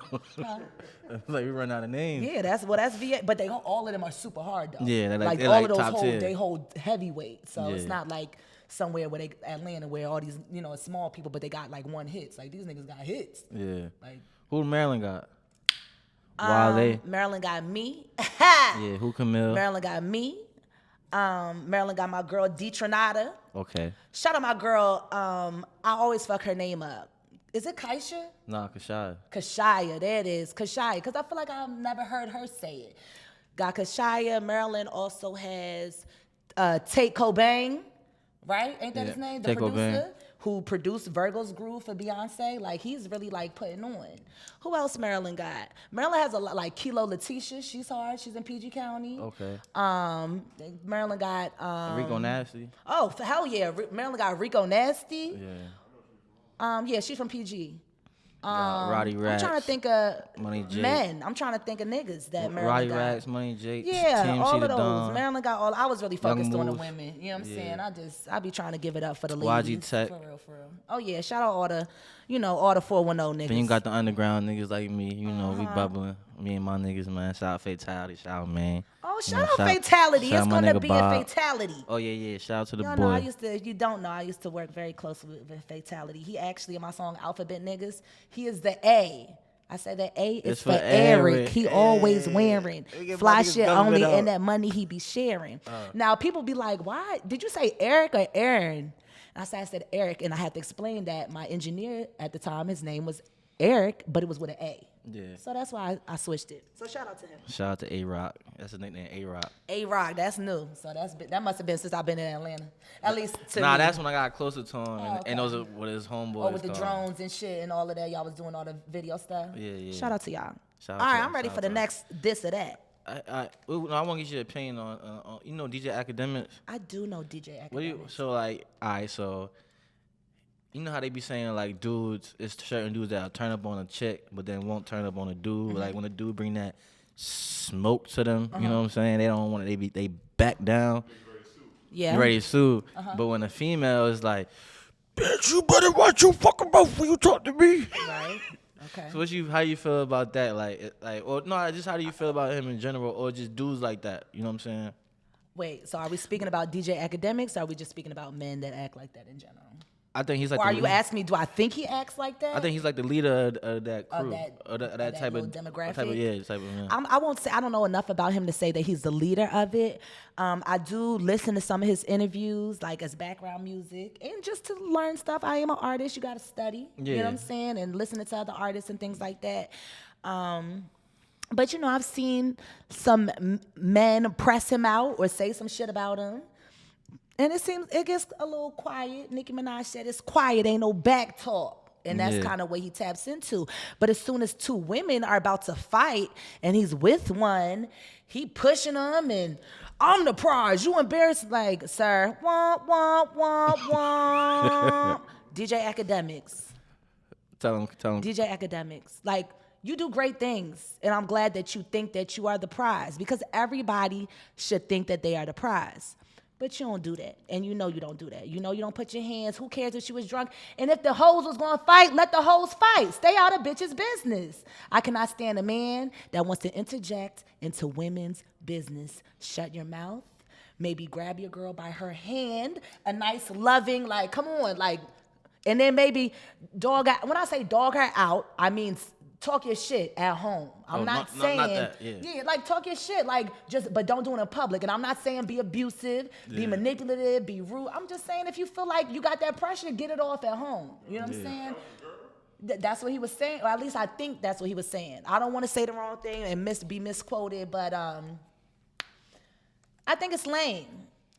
S2: Like we run out of names.
S1: Yeah, that's VA. But all of them are super hard though.
S2: Yeah,
S1: like
S2: they
S1: all
S2: like
S1: of those
S2: top tier.
S1: they hold heavyweight. So it's
S2: Yeah.
S1: not like somewhere where Atlanta where all these small people, but they got like one hits. Like these niggas got hits.
S2: Yeah.
S1: Like
S2: Who Maryland got? Wale.
S1: Maryland got me.
S2: Yeah. WhoCamille.
S1: Maryland got me. Maryland got my girl D Trinata.
S2: Okay.
S1: Shout out my girl. I always fuck her name up. Is it Kaisha?
S2: Nah, Kashaya.
S1: Kashaya, there it is. Kashaya, because I feel like I've never heard her say it. Got Kashaya. Maryland also has Tate Cobain, right? Ain't that his name? The
S2: Tate
S1: producer
S2: Cobain.
S1: who produced Virgo's Groove for Beyonce. Like, he's really, like, putting on. Who else Maryland got? Maryland has a lot, like, Kilo Letitia. She's hard. She's in PG County.
S2: Okay.
S1: Maryland got...
S2: Rico Nasty.
S1: Oh, hell yeah. Maryland got Rico Nasty.
S2: Yeah.
S1: Yeah, she's from PG.
S2: Roddy Racks.
S1: I'm trying to think of
S2: Money Jake.
S1: men. I'm trying to think of niggas that Maryland
S2: Roddy
S1: got.
S2: Racks, Money Jake.
S1: Yeah,
S2: Team
S1: all
S2: She
S1: of
S2: the
S1: those.
S2: Don.
S1: Maryland got all. I was really focused on the
S2: Moves.
S1: women. You know what I'm
S2: Yeah.
S1: saying? I be trying to give it up for the
S2: YG
S1: ladies.
S2: Tech.
S1: For real. Oh yeah, shout out all the, all the 410 niggas.
S2: Then you got the underground niggas like me. You know, we bubbling. Me and my niggas, man. Shout out Fatality. Shout out, man.
S1: Oh,
S2: You know,
S1: shout out Fatality.
S2: shout
S1: It's
S2: out my
S1: gonna
S2: nigga
S1: be
S2: Bob.
S1: a Fatality.
S2: Oh, yeah. Shout out to the
S1: Y'all
S2: boy.
S1: know you don't know, I used to work very closely with Fatality. He actually, in my song Alphabet Niggas, he is the A. I say that A is
S2: It's
S1: for
S2: for
S1: Eric.
S2: Eric.
S1: He always wearing
S2: We get
S1: fly
S2: my niggas
S1: shit
S2: dumping
S1: only
S2: it
S1: and
S2: up.
S1: that money he be sharing. Now, people be like, why? Did you say Eric or Aaron? And I said Eric, and I had to explain that my engineer at the time, his name was Eric, but it was with an A.
S2: Yeah.
S1: So that's why I switched it. So shout out to him.
S2: Shout out to A-Rock. That's his nickname, A-Rock.
S1: A-Rock, that's new. So that must have been since I've been in Atlanta. At least to
S2: Nah,
S1: me.
S2: that's when I got closer to him.
S1: okay.
S2: And those are what his homeboys
S1: Or with the
S2: called.
S1: drones and shit and all of that. Y'all was doing all the video stuff.
S2: Yeah.
S1: Shout out to y'all.
S2: Shout out
S1: All
S2: to
S1: right,
S2: y'all.
S1: I'm ready
S2: Shout
S1: for
S2: out
S1: the
S2: to
S1: next this or that.
S2: I want to get your opinion on DJ Academics.
S1: I do know DJ Academics.
S2: What do you, so like, all right, so you know how they be saying like dudes, it's certain dudes that'll turn up on a chick, but then won't turn up on a dude. Like when a dude bring that smoke to them, you know what I'm saying? They don't want it. They back down.
S1: Yeah.
S2: Ready to sue. But when a female is like, bitch, you better watch your fucking mouth when you talk to me.
S1: Right. Okay.
S2: So how you feel about that? Or no, just how do you feel about him in general, or just dudes like that? You know what I'm saying?
S1: Wait, so are we speaking about DJ Academics, or are we just speaking about men that act like that in general?
S2: I think he's like.
S1: Or
S2: the
S1: are you
S2: lead-
S1: asking me, do I think he acts like that?
S2: I think he's like the leader of that
S1: Of
S2: crew, that type
S1: little
S2: of
S1: demographic?
S2: Type of, yeah.
S1: I won't say, I don't know enough about him to say that he's the leader of it. I do listen to some of his interviews, like as background music, and just to learn stuff. I am an artist. You got to study. You know
S2: Yeah.
S1: what I'm saying? And listening to other artists and things like that. But, I've seen some men press him out or say some shit about him. And it gets a little quiet. Nicki Minaj said it's quiet, ain't no back talk. And that's
S2: Yeah.
S1: kind of what he taps into. But as soon as two women are about to fight and he's with one, he pushing them and I'm the prize. You embarrassed, like, sir. Wah, wah, wah, wah. DJ Academics.
S2: Tell him.
S1: DJ Academics. Like, you do great things. And I'm glad that you think that you are the prize, because everybody should think that they are the prize. But you don't do that. And you don't do that. You don't put your hands. Who cares if she was drunk? And if the hoes was going to fight, let the hoes fight. Stay out of bitches' business. I cannot stand a man that wants to interject into women's business. Shut your mouth. Maybe grab your girl by her hand. A nice, loving, like, come on, like, and then maybe when I say dog her out, I mean talk your shit at home. I'm not saying,
S2: not that, yeah.
S1: like talk your shit, like but don't do it in public. And I'm not saying be abusive, be manipulative, be rude. I'm just saying if you feel like you got that pressure, get it off at home. You know what I'm saying? That's what he was saying, or at least I think that's what he was saying. I don't want to say the wrong thing and be misquoted, but I think it's lame.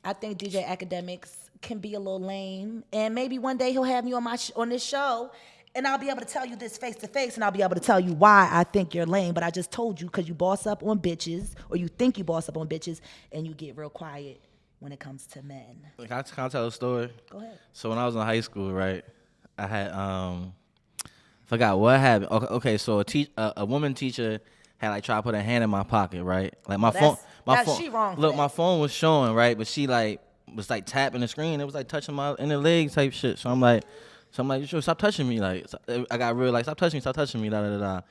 S1: I think DJ Academics can be a little lame, and maybe one day he'll have me on this show. And I'll be able to tell you this face to face, and I'll be able to tell you why I think you're lame. But I just told you because you boss up on bitches, or you think you boss up on bitches, and you get real quiet when it comes to men.
S2: Can I tell a story?
S1: Go ahead.
S2: So when I was in high school, right, I had forgot what happened. Okay, so a woman teacher had like tried to put her hand in my pocket, right? Like my phone.
S1: She wrong for
S2: Look,
S1: that.
S2: my phone was showing, right, but she like was like tapping the screen. It was like touching my inner leg type shit. So I'm like, yo, stop touching me. Like, I got real like, stop touching me, da da da.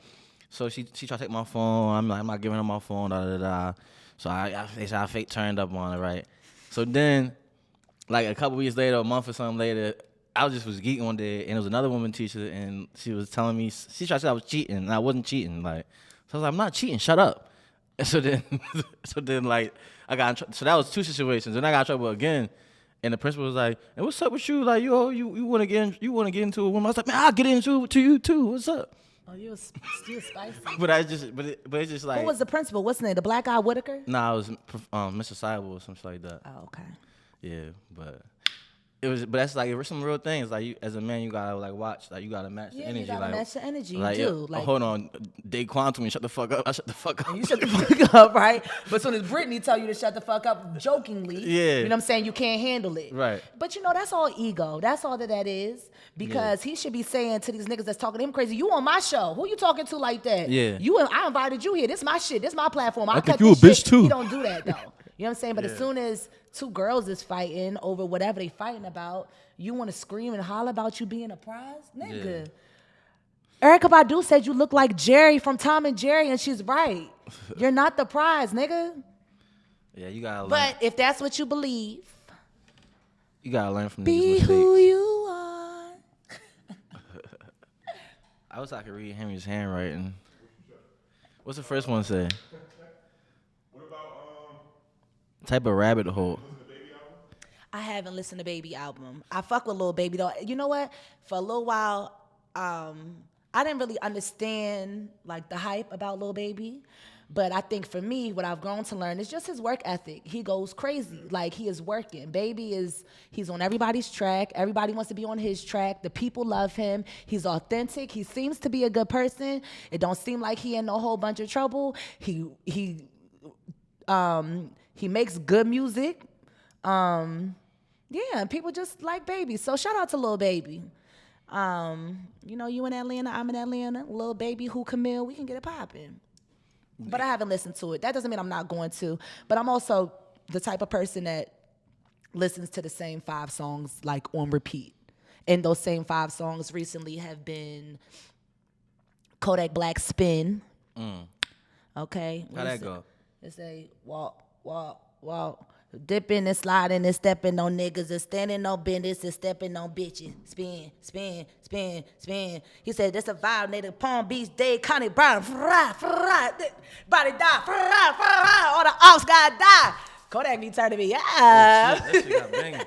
S2: So she tried to take my phone. I'm like, I'm not giving her my phone, da da da. So they said I fake turned up on her, right? So then, like a couple weeks later, a month or something later, I was geeking one day, and it was another woman teacher, and she was telling me, she tried to say I was cheating, and I wasn't cheating. Like, so I was like, I'm not cheating, shut up. And so then like, I got in trouble. So that was two situations. And I got in trouble again, and the principal was like, "And what's up with you? Like, you want to get into a woman?" I was like, "Man, I'll get into it to you too. What's up?"
S1: Oh, you was spicy.
S2: But it's just like,
S1: Who was the principal? What's the name? The black guy Whitaker?
S2: nah, it was Mr. Seibel or something like that.
S1: Oh, okay.
S2: Yeah, but that's like, it was some real things. Like, you, as a man, you gotta like watch, like you gotta match the energy.
S1: You gotta
S2: like,
S1: match the energy.
S2: like,
S1: You do.
S2: yeah,
S1: Like,
S2: hold on, Daquan told me shut the fuck up. I shut the fuck up.
S1: and you shut the fuck up, right? But as soon as Brittany tell you to shut the fuck up, jokingly,
S2: Yeah.
S1: you know what I'm saying, you can't handle it.
S2: Right.
S1: But you know, that's all ego. That's all that is. Because he should be saying to these niggas that's talking to him crazy, you on my show. Who you talking to like that?
S2: Yeah.
S1: I invited you here. This my shit. This my platform. I
S3: think
S1: cut
S3: you
S1: this
S3: a bitch
S1: shit.
S3: too.
S1: You don't do that though. You know what I'm saying? But as soon as two girls is fighting over whatever they fighting about, you want to scream and holler about you being a prize? Nigga.
S2: Yeah.
S1: Erykah Badu said you look like Jerry from Tom and Jerry, and she's right. You're not the prize, nigga.
S2: Yeah, you gotta learn.
S1: But if that's what you believe,
S2: You gotta learn from
S1: be
S2: niggas' mistakes.
S1: who you are.
S2: I wish I could read Henry's handwriting. What's the first one say?
S3: What about
S2: Type of rabbit hole.
S3: the Baby album?
S1: I haven't listened to Baby album. I fuck with Lil Baby though. You know what? For a little while, I didn't really understand like the hype about Lil Baby. But I think for me, what I've grown to learn is just his work ethic. He goes crazy. Like, he is working. He's on everybody's track. Everybody wants to be on his track. The people love him. He's authentic. He seems to be a good person. It don't seem like he in a whole bunch of trouble. He makes good music. Yeah, people just like Baby. So shout out to Lil Baby. You know, you in Atlanta, I'm in Atlanta. Lil Baby, WhoCamille, we can get it popping. But I haven't listened to it. That doesn't mean I'm not going to. But I'm also the type of person that listens to the same 5 songs like on repeat. And those same 5 songs recently have been Kodak Black Spin. Okay.
S2: How'd that go?
S1: It's a walk, walk, walk. Dipping and sliding and stepping on niggas and standing on business and stepping on bitches. Spin, spin, spin, spin. He said, this a vibe, native Palm Beach, Dade County, Brown. Body die. All the ops gotta die. Kodak be turning me, yeah.
S2: That shit got banging.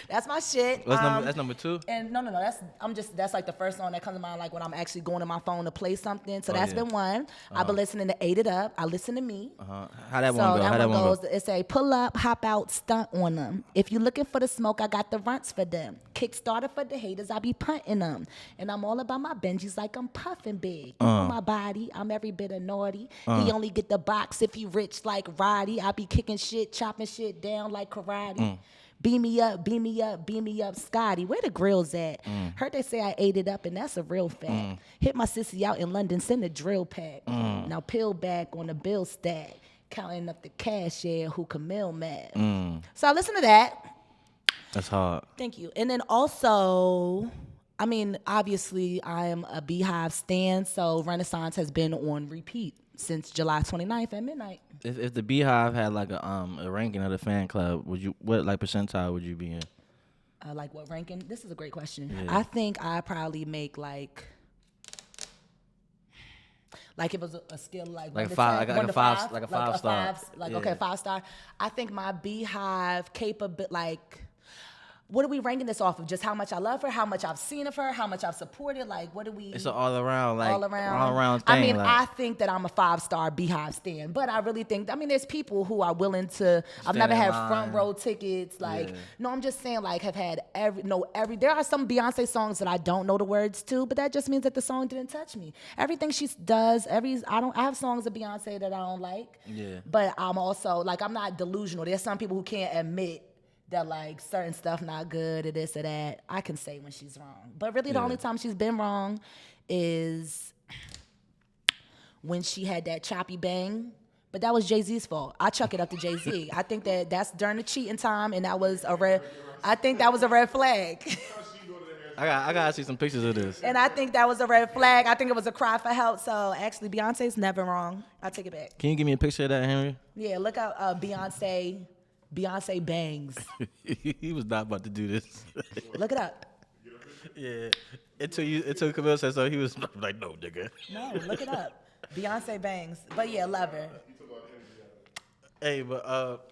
S1: That's my shit.
S2: That's number 2?
S1: And no, that's like the first song that comes to mind, like when I'm actually going to my phone to play something. So that's been one. I've been listening to Ate It Up. I listen to me.
S2: How that
S1: So
S2: one go? How
S1: that
S2: that
S1: one
S2: one
S1: goes,
S2: go?
S1: it say, pull up, hop out, stunt on them. If you looking for the smoke, I got the runts for them. Kickstarter for the haters, I be punting them. And I'm all about my Benjis like I'm puffing big. You know my body, I'm every bit of naughty. He only get the box if he rich like Roddy. I be kicking shit, chopping shit down like karate. Beam me up, beam me up, beam me up, Scotty. Where the grills at? Heard they say I ate it up, and that's a real fact. Hit my sissy out in London, send a drill pack. Now peel back on the bill stack, counting up the cash, yeah, WhoCamille mad. So I listen to that.
S2: That's hard.
S1: Thank you. And then also, I mean, obviously, I am a Beehive stan, so Renaissance has been on repeat since July 29th at midnight.
S2: If the Beehive had like a ranking of the fan club, what like percentile would you be in?
S1: Like what ranking? This is a great question.
S2: Yeah.
S1: I think I probably make like if it was a scale like
S2: Like
S1: 1 to
S2: five-
S1: 10,
S2: like a
S1: 1 to
S2: five-
S1: 5,
S2: like a 5-star.
S1: Like
S2: Yeah.
S1: okay, 5-star. I think my Beehive what are we ranking this off of? Just how much I love her, how much I've seen of her, how much I've supported. Like, what do we?
S2: It's an all around
S1: all around
S2: thing.
S1: I mean,
S2: like,
S1: I think that I'm a 5-star Beehive stan, but I really think, I mean, there's people who are willing to. I've
S2: Stand
S1: never
S2: in
S1: had
S2: line.
S1: front row tickets. Like,
S2: Yeah.
S1: no, I'm just saying, like, have had every. There are some Beyonce songs that I don't know the words to, but that just means that the song didn't touch me. Everything she does, I have songs of Beyonce that I don't like.
S2: Yeah.
S1: But I'm also like, I'm not delusional. There's some people who can't admit that like certain stuff not good or this or that. I can say when she's wrong. But really the only time she's been wrong is when she had that choppy bang But that was Jay-Z's fault. I chuck it up to Jay-Z. I think that's during the cheating time, and that was a red. I think that was a red flag.
S2: I gotta see some pictures of this.
S1: And I think that was a red flag. I think it was a cry for help. So actually, Beyonce's never wrong. I take it back.
S2: Can you give me a picture of that, Henry?
S1: Yeah, look out Beyonce bangs.
S2: He was not about to do this.
S1: Look it up.
S2: Yeah. Until Camille said so, he was like, no, nigga.
S1: No, look it up. Beyonce bangs. But yeah, love her.
S2: Hey, but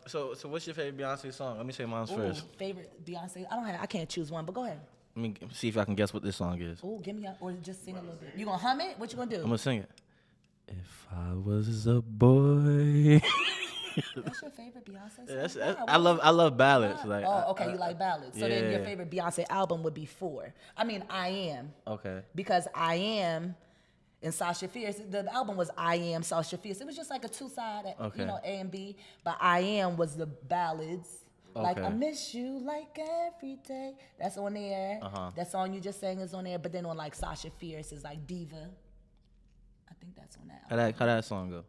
S2: so what's your favorite Beyonce song? Let me say mine first.
S1: Favorite Beyonce? I can't choose one, but go ahead.
S2: Let me see if I can guess what this song is.
S1: Oh, give me or just sing a little bit. You gonna hum it? What you gonna do?
S2: I'm gonna sing it. If I was a boy.
S1: That's your favorite Beyonce song?
S2: That's, I love ballads. Like,
S1: okay, you like ballads. So then your favorite Beyonce album would be I Am.
S2: Okay.
S1: Because I Am and Sasha Fierce, the album was I Am, Sasha Fierce. It was just like a two-side,
S2: Okay.
S1: A and B. But I Am was the ballads. Like,
S2: Okay.
S1: I miss you like every day. That's on there. That song you just sang is on there. But then on like Sasha Fierce is like Diva. I think that's on that album.
S2: How that song go?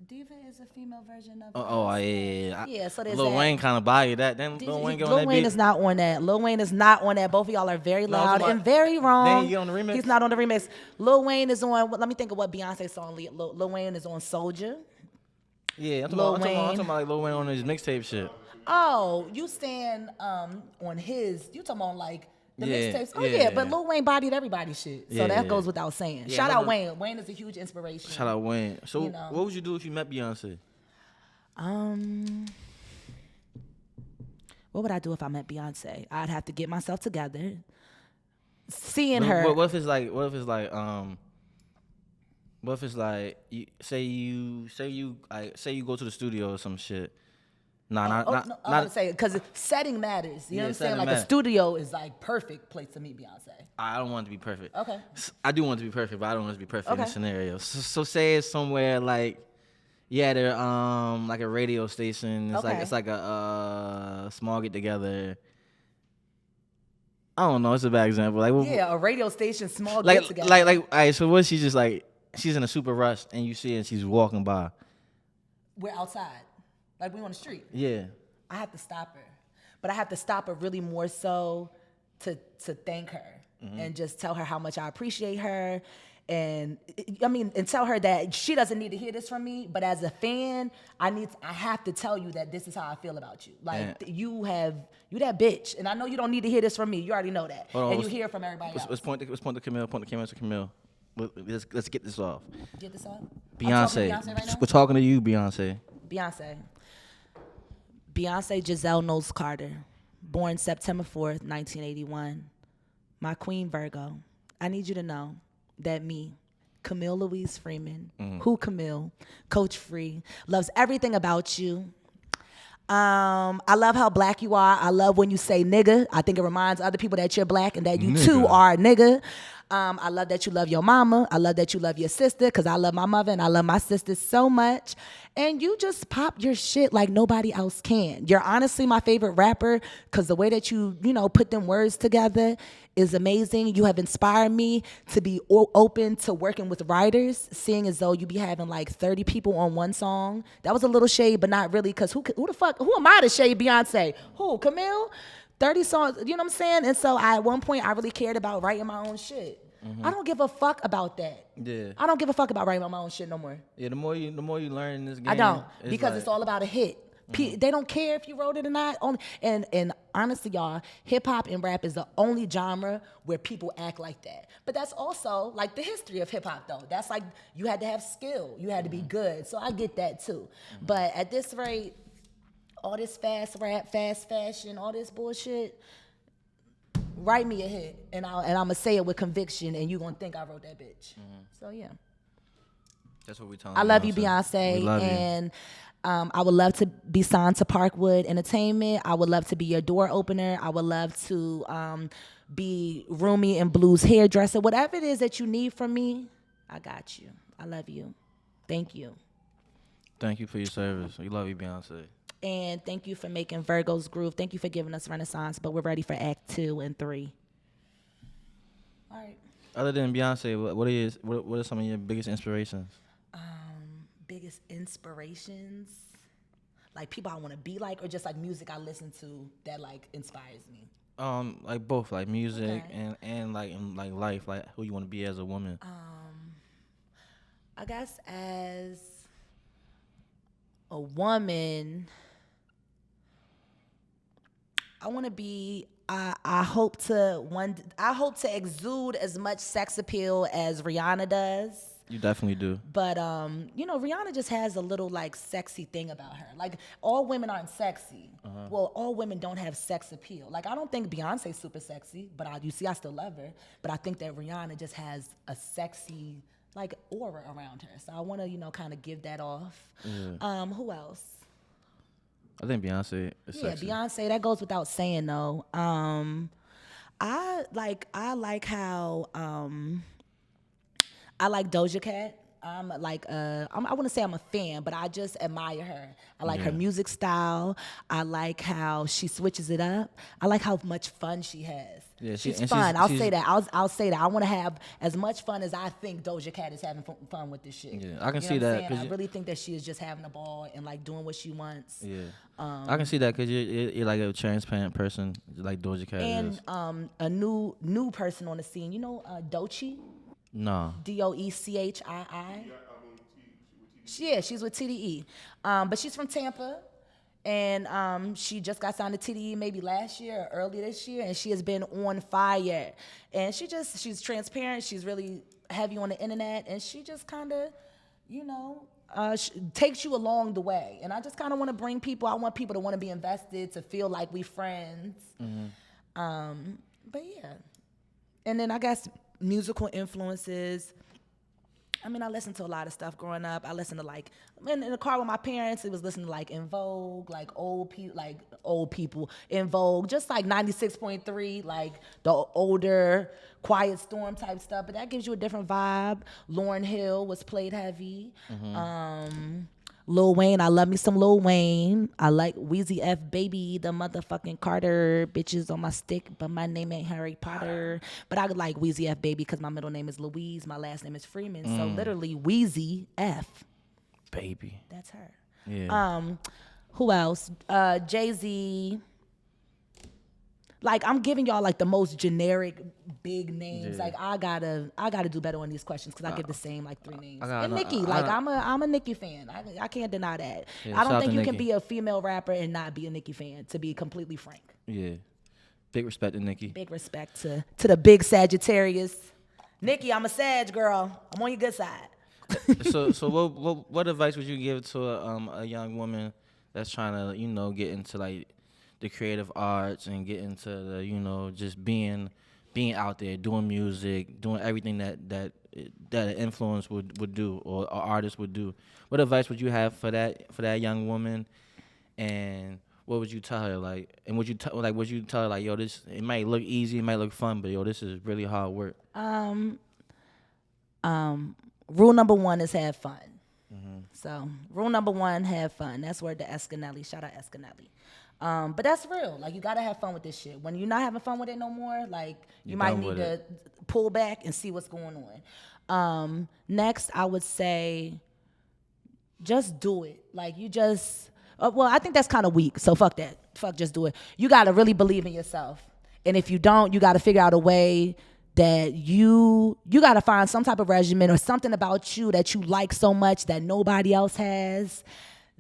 S1: Diva is a female version of
S2: Yeah.
S1: Yeah, so there's
S2: Lil
S1: that.
S2: Wayne kind of bodied that. Then Lil Wayne get on that
S1: Lil Wayne
S2: beat.
S1: is not on that. Lil Wayne is not on that. Both of y'all are very
S2: No,
S1: loud
S2: somebody-
S1: and very wrong.
S2: Then he get on the remix?
S1: He's not on the remix. Lil Wayne is on, let me think of what Beyonce song Lil Wayne is on Soldier.
S2: Yeah, I'm
S1: Lil
S2: talking
S1: Wayne.
S2: about like Lil Wayne on his mixtape shit.
S1: Oh, you stand on his, you talking about like the
S2: Yeah,
S1: mixtapes. Oh
S2: yeah.
S1: yeah, but Lil Wayne bodied everybody's shit. So
S2: Yeah,
S1: that
S2: yeah.
S1: goes without saying.
S2: Yeah,
S1: Shout out
S2: another-
S1: Wayne. Wayne is a huge inspiration.
S2: Shout out Wayne. So
S1: You know.
S2: what would you do if you met Beyonce?
S1: What would I do if I met Beyonce? I'd have to get myself together. Seeing her.
S2: What if it's like what if it's you say you go to the studio or some shit. Nah,
S1: I'm
S2: not
S1: gonna say because setting matters. You know
S2: Yeah,
S1: what I'm saying?
S2: setting
S1: Like
S2: matters.
S1: a studio is like perfect place to meet Beyonce.
S2: I don't want it to be perfect.
S1: Okay.
S2: I do want it to be perfect, but I don't want it to be perfect in
S1: Okay.
S2: this scenario. So say it's somewhere like they're like a radio station. It's like a small get together. I don't know. It's a bad example. Like
S1: Yeah, a radio station, small
S2: like
S1: get together.
S2: like all right. So what? She's just like she's in a super rush, and you see her, and she's walking by.
S1: We're outside, like we on the street.
S2: Yeah.
S1: I have to stop her, but I have to stop her really more so to thank her and just tell her how much I appreciate her. And and tell her that she doesn't need to hear this from me, but as a fan, I have to tell you that this is how I feel about you. Like you that bitch, and I know you don't need to hear this from me. You already know that,
S2: Hold on,
S1: and you hear it from everybody else.
S2: Let's point to Camille. Point the camera to Camille. Let's get this off.
S1: Get this on.
S2: Beyonce.
S1: I'm talking to Beyonce right now?
S2: We're talking to you, Beyonce.
S1: Beyonce Giselle Knowles Carter, born September 4th, 1981. My queen Virgo. I need you to know that me, Camille Louise Freeman, WhoCamille, Coach Free, loves everything about you. I love how black you are. I love when you say nigga. I think it reminds other people that you're black and that you too are a nigga. I love that you love your mama. I love that you love your sister because I love my mother and I love my sister so much. And you just pop your shit like nobody else can. You're honestly my favorite rapper because the way that you put them words together is amazing. You have inspired me to be open to working with writers, seeing as though you be having like 30 people on one song. That was a little shade, but not really because who am I to shade Beyonce? Who, Camille? 30 songs, you know what I'm saying? And so at one point, I really cared about writing my own shit. I don't give a fuck about that.
S2: Yeah.
S1: I don't give a fuck about writing my own shit no more.
S2: Yeah. The more you learn in this game.
S1: I don't
S2: like,
S1: because it's all about a hit. They don't care if you wrote it or not. And honestly, y'all, hip hop and rap is the only genre where people act like that. But that's also like the history of hip hop, though. That's like you had to have skill, you had to be good. So I get that too. But at this rate, all this fast rap, fast fashion, all this bullshit. Write me a hit, and I'm gonna say it with conviction, and you gonna think I wrote that bitch. So yeah.
S2: That's what we telling
S1: I love you, Beyonce,
S2: We love you.
S1: and I would love to be signed to Parkwood Entertainment. I would love to be your door opener. I would love to be Roomy and Blue's hairdresser. Whatever it is that you need from me, I got you. I love you. Thank you.
S2: Thank you for your service. We love you, Beyonce.
S1: And thank you for making Virgo's Groove. Thank you for giving us Renaissance, but we're ready for Act 2 and 3. All right.
S2: Other than Beyonce, what are some of your biggest inspirations?
S1: Biggest biggest inspirations, like people I want to be like, or just like music I listen to that like inspires me.
S2: Like both, like music
S1: Okay.
S2: and like in like life, like who you want to be as a woman.
S1: I guess as a woman, I want to be. I hope to exude as much sex appeal as Rihanna does.
S2: You definitely do.
S1: But Rihanna just has a little like sexy thing about her. Like all women aren't sexy. Well, all women don't have sex appeal. Like I don't think Beyonce's super sexy, but I still love her. But I think that Rihanna just has a sexy like aura around her. So I want to kind of give that off. Who else?
S2: I think Beyonce is sexy.
S1: Yeah, Beyonce. That goes without saying though. I like how I like Doja Cat. I wouldn't say I'm a fan, but I just admire her. I like her music style. I like how she switches it up. I like how much fun she has.
S2: Yeah,
S1: she's fun. I'll say that. I'll say that. I want to have as much fun as I think Doja Cat is having fun with this shit.
S2: Yeah, I can
S1: You know
S2: see
S1: what I'm
S2: that.
S1: saying? I really think that she is just having a ball and like doing what she wants.
S2: Yeah, I can see that because you're like a transparent person, like Doja Cat
S1: And
S2: is.
S1: a new person on the scene. You know, Doechii.
S2: No.
S1: Doechii. She's with TDE. But she's from Tampa. And she just got signed to TDE maybe last year or early this year. And she has been on fire. And she's transparent. She's really heavy on the internet. And she just kind of, takes you along the way. And I just kind of want to bring people. I want people to want to be invested, to feel like we friends. But yeah. And then I guess musical influences. I mean, I listened to a lot of stuff growing up. I listened to in the car with my parents. It was listening to like In Vogue, like old people In Vogue, just like 96.3, like the older Quiet Storm type stuff. But that gives you a different vibe. Lauryn Hill was played heavy. Lil Wayne, I love me some Lil Wayne. I like Weezy F Baby, the motherfucking Carter, bitches on my stick, but my name ain't Harry Potter. But I like Weezy F Baby because my middle name is Louise, my last name is Freeman. So literally Weezy F
S2: Baby.
S1: That's her.
S2: Yeah.
S1: Who else? Jay-Z. Like I'm giving y'all like the most generic big names.
S2: Yeah.
S1: Like I gotta do better on these questions because I give the same like 3 names. And Nicki,
S2: I-
S1: I'm a Nicki fan. I can't deny that.
S2: Yeah,
S1: I
S2: shout
S1: don't
S2: out
S1: think
S2: to
S1: you can
S2: Nicki.
S1: be a female rapper and not be a Nicki fan. To be completely frank,
S2: Yeah. Big respect to Nicki.
S1: big respect to the big Sagittarius. Nicki, I'm a Sag girl. I'm on your good side.
S2: So what advice would you give to a young woman that's trying to get into like the creative arts and get into the just being out there doing music, doing everything that an influence would do or an artist would do? What advice would you have for that young woman, and what would you tell her, like, and would you tell her like, yo, this, it might look easy, it might look fun, but yo, this is really hard work?
S1: Rule number 1 is have fun. So rule number 1, have fun. That's word to Escanelli. Shout out Escanelli. But that's real. Like you gotta have fun with this shit. When you're not having fun with it no more, like you might
S2: done
S1: need
S2: with
S1: to
S2: it.
S1: pull back and see what's going on. Next, I would say, just do it. Like you just, well, I think that's kind of weak. So fuck that. Fuck, just do it. You gotta really believe in yourself. And if you don't, you gotta figure out a way that you gotta find some type of regimen or something about you that you like so much that nobody else has,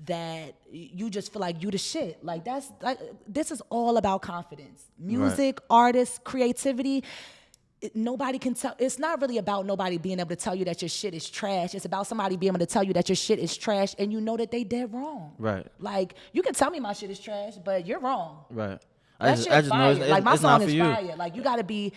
S1: that you just feel like you the shit. Like that's like, this is all about confidence. Music, artists, creativity. Nobody can tell. It's not really about nobody being able to tell you that your shit is trash. It's about somebody being able to tell you that your shit is trash and you know that they dead wrong.
S2: Right.
S1: Like you can tell me my shit is trash, but you're wrong.
S2: Right.
S1: That
S2: I
S1: shit
S2: just know
S1: fire.
S2: it's,
S1: Like my
S2: it's
S1: song
S2: not
S1: is
S2: for you.
S1: fire. Like you gotta be,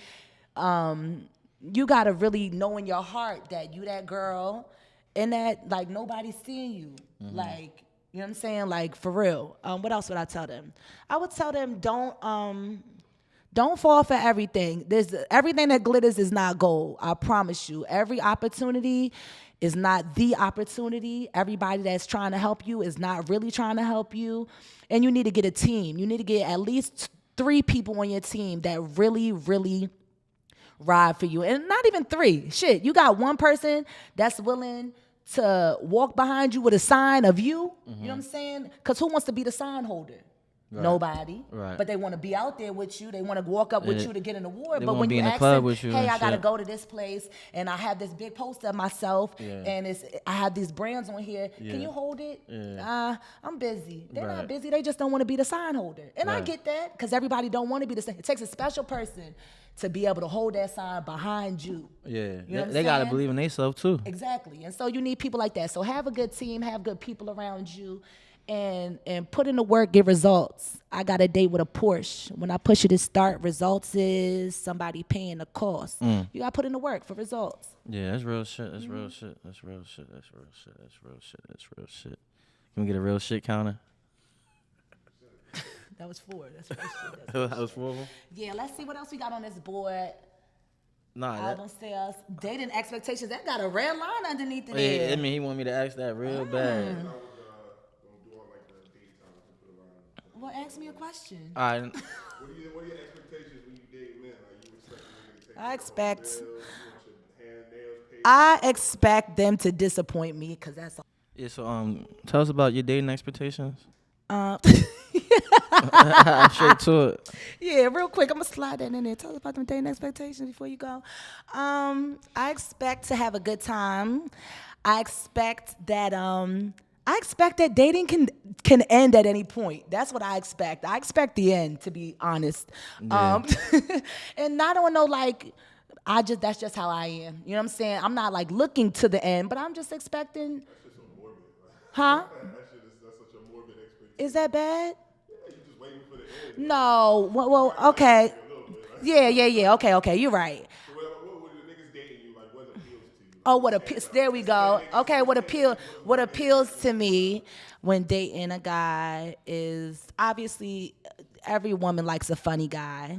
S1: you gotta really know in your heart that you that girl, and that like nobody's seeing you. Like you know what I'm saying? Like for real. What else would I tell them? I would tell them don't fall for everything. Everything that glitters is not gold. I promise you. Every opportunity is not the opportunity. Everybody that's trying to help you is not really trying to help you. And you need to get a team. You need to get at least 3 people on your team that really, really ride for you. And not even 3. Shit, you got one person that's willing to walk behind you with a sign of you. You know what I'm saying? Because who wants to be the sign holder?
S2: Right.
S1: Nobody.
S2: Right.
S1: But they want to be out there with you. They want to walk up with
S2: Yeah.
S1: you to get an award.
S2: They
S1: But
S2: wanna
S1: when
S2: be
S1: you
S2: in the
S1: ask
S2: club
S1: them,
S2: with you
S1: hey,
S2: and
S1: I got to
S2: shit.
S1: go to this place and I have this big poster of myself and I have these brands on here.
S2: Yeah.
S1: Can you hold it?
S2: Yeah.
S1: I'm busy. They're not
S2: Right.
S1: busy. They just don't want to be the sign holder. And I
S2: Right.
S1: get that because everybody don't want to be the sign. It takes a special person to be able to hold that sign behind you.
S2: Yeah.
S1: You know what I'm
S2: They gotta
S1: saying?
S2: believe in themselves too.
S1: Exactly. And so you need people like that. So have a good team, have good people around you, and put in the work, get results. I got a date with a Porsche. When I push it to start, results is somebody paying the cost. You got to put in the work for results.
S2: Yeah, that's real shit. That's real shit. That's real shit. That's real shit. That's real shit. That's real shit. Can we get a real shit counter?
S1: That was 4. That's real shit.
S2: That was 4 of them?
S1: Yeah, let's see what else we got on this board.
S2: Nah,
S1: Album sales, dating expectations. That got a red line underneath it.
S2: yeah,
S1: there.
S2: I mean, he want me to ask that real bad.
S1: Well, ask me a question.
S2: All right.
S3: What are your expectations when you date men? Like, you expect a nigga to take
S1: I expect.
S3: nails, you want your hand, nails, paid?
S1: I expect them to disappoint me because that's all.
S2: Yeah, so tell us about your dating expectations. Straight to it.
S1: Yeah, real quick, I'm gonna slide that in there. Tell us about them dating expectations before you go. I expect to have a good time. I expect that dating can end at any point. That's what I expect. I expect the end, to be honest.
S2: Yeah.
S1: And I don't know, like, that's just how I am. You know what I'm saying? I'm not like looking to the end, but I'm just expecting.
S3: That's so morbid.
S1: Huh?
S3: That's such a morbid expectation.
S1: Is that bad?
S3: Yeah, you just waiting for the end.
S1: No. Well, okay. Yeah. Okay. You're right.
S3: So what the niggas dating you, like, what appeals to you?
S1: Oh, what appeals? There we go. Okay, what appeals to me when dating a guy is obviously every woman likes a funny guy.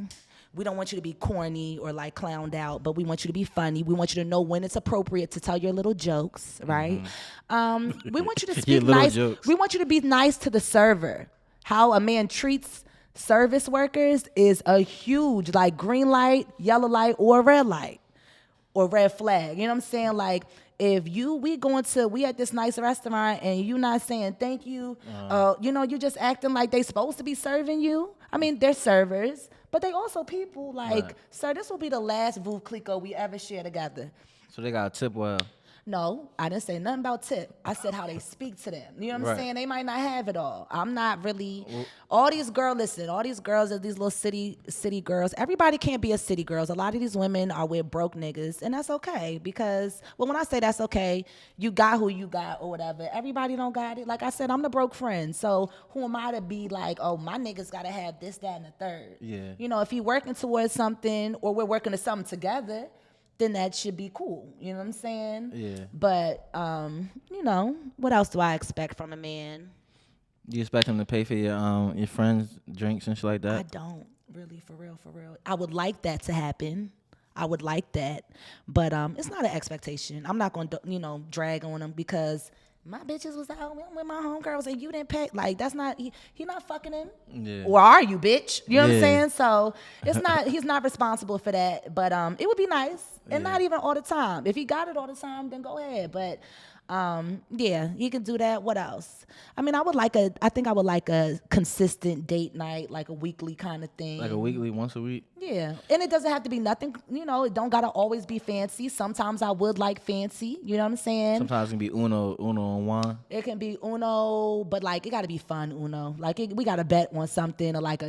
S1: We don't want you to be corny or like clowned out, but we want you to be funny. We want you to know when it's appropriate to tell your little jokes, right? We want you to
S2: Your
S1: speak
S2: little
S1: nice.
S2: jokes.
S1: We want you to be nice to the server. How a man treats service workers is a huge, like, green light, yellow light, or red light. Or red flag. You know what I'm saying? Like, if we at this nice restaurant and you not saying thank you, you just acting like they supposed to be serving you. I mean, they're servers, but they also people. Like,
S2: Right.
S1: sir, this will be the last Veuve Clicquot we ever share together.
S2: So they got a tip well.
S1: No, I didn't say nothing about tip. I said how they speak to them. You know what I'm
S2: Right.
S1: saying? They might not have it all. I'm not really. All these girls are these little city girls. Everybody can't be a city girls. A lot of these women are with broke niggas, and that's okay because, well, when I say that's okay, you got who you got or whatever. Everybody don't got it. Like I said, I'm the broke friend. So who am I to be like, oh, my niggas gotta have this, that, and the third.
S2: Yeah.
S1: You know, if he working towards something or we're working to something together, then that should be cool. You know what I'm saying?
S2: Yeah.
S1: But, what else do I expect from a man?
S2: You expect him to pay for your friends' drinks and shit like that?
S1: I don't really, for real. I would like that to happen. I would like that. But it's not an expectation. I'm not going to, drag on him because my bitches was out with my homegirls and you didn't pay. Like, that's not, he not fucking him.
S2: Yeah.
S1: Or are you, bitch? You know what I'm
S2: Yeah.
S1: saying? So he's not responsible for that. But it would be nice. And not even all the time. If he got it all the time, then go ahead. But he can do that. What else? I mean, I think I would like a consistent date night, like a weekly kind of thing.
S2: Like a weekly, once a week?
S1: Yeah. And it doesn't have to be nothing, it don't gotta always be fancy. Sometimes I would like fancy, you know what I'm saying?
S2: Sometimes it can be Uno and Juan.
S1: It can be Uno, but like it gotta be fun Uno. Like we gotta bet on something or like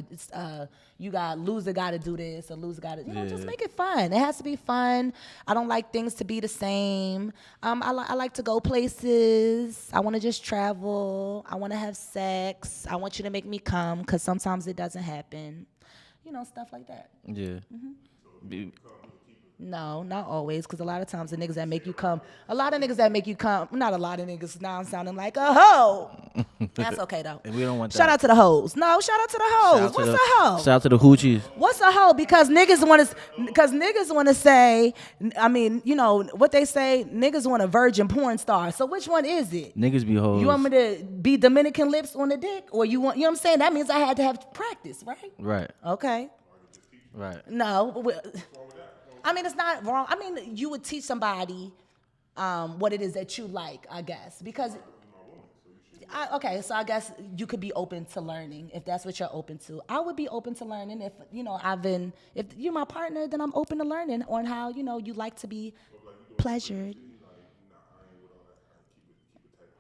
S1: loser gotta do this or loser gotta, just make it fun. It has to be fun. I don't like things to be the same. I like to go places. I want to just travel. I want to have sex. I want you to make me come because sometimes it doesn't happen. Stuff like that.
S2: Yeah. Be-
S1: No, not always, because a lot of times the niggas that make you come, not a lot of niggas, now I'm sounding like a hoe. That's okay, though.
S2: And we don't want that.
S1: Shout out to the hoes. No, shout out to the hoes. What's a hoe?
S2: Shout out to the hoochies.
S1: What's a hoe? Because niggas want to say, I mean, what they say, niggas want a virgin porn star. So which one is it?
S2: Niggas be hoes.
S1: You want me to be Dominican lips on the dick? Or you know what I'm saying? That means I had to have practice, right?
S2: Right.
S1: Okay.
S2: Right.
S1: No. I mean, it's not wrong. I mean, you would teach somebody what it is that you like, I guess. Because, okay, so I guess you could be open to learning if that's what you're open to. I would be open to learning if, if you're my partner, then I'm open to learning on how, you like to be pleasured.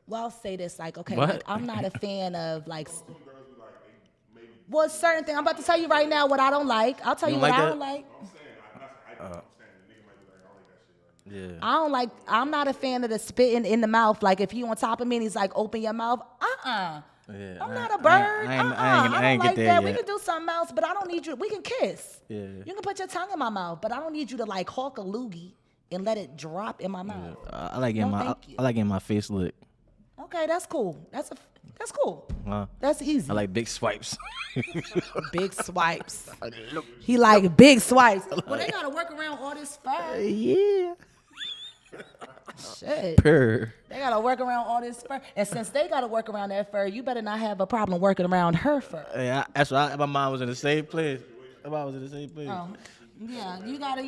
S1: Well, I'll say this, like, okay,
S2: What?
S1: like, I'm not a fan of, like, well, certain thing. I'm about to tell you right now what I don't like. I'll tell you
S2: don't
S1: what
S2: like
S1: I
S2: that?
S1: don't like.
S2: Yeah.
S1: I'm not a fan of the spitting in the mouth. Like, if he on top of me and he's like, open your mouth,
S2: Yeah,
S1: I'm not a bird.
S2: I ain't
S1: don't
S2: get
S1: like
S2: there
S1: that. We
S2: yet.
S1: can do something else, but I don't need you. We can kiss.
S2: Yeah.
S1: You can put your tongue in my mouth, but I don't need you to like hawk a loogie and let it drop in my mouth.
S2: I like getting
S1: No,
S2: my
S1: thank you.
S2: I like getting my face licked.
S1: Okay, that's cool. That's cool.
S2: Huh?
S1: That's easy.
S2: I like big swipes.
S1: big swipes. He like big swipes. Well, they gotta work around all this fur.
S2: Yeah.
S1: Shit.
S2: Purr.
S1: They gotta work around all this fur. And since they gotta work around that fur, you better not have a problem working around her fur.
S2: Yeah, that's why my mom was in the same place. My mom was in the same place.
S1: Yeah, you gotta,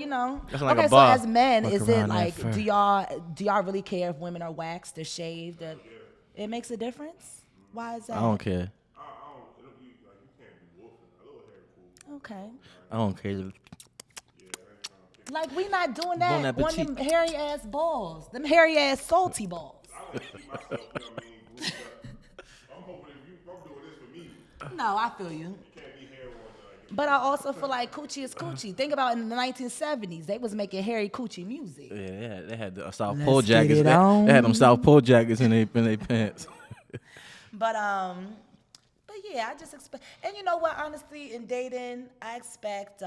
S2: That's like a
S1: okay, so
S2: bar.
S1: as men,
S2: Work
S1: is it
S2: around that
S1: like,
S2: fur.
S1: do y'all really care if women are waxed or shaved? It makes a difference? Why is that?
S2: I don't care.
S1: Okay.
S2: I don't care.
S1: Like, we not doing
S2: Bon
S1: that on
S2: appetit.
S1: them hairy ass balls. Them hairy ass salty balls.
S3: I like to keep myself, glued up. I'm hoping if I'm doing this for me,
S1: No, I feel you.
S3: you can't be hair on.
S1: But I also feel like coochie is coochie. Think about in the 1970s, they was making hairy coochie music.
S2: Yeah, they had the South
S1: Let's
S2: Pole
S1: get
S2: jackets.
S1: it
S2: They
S1: on.
S2: had them South Pole jackets in their pants.
S1: But yeah, I just expect, and you know what? Honestly, in dating, I expect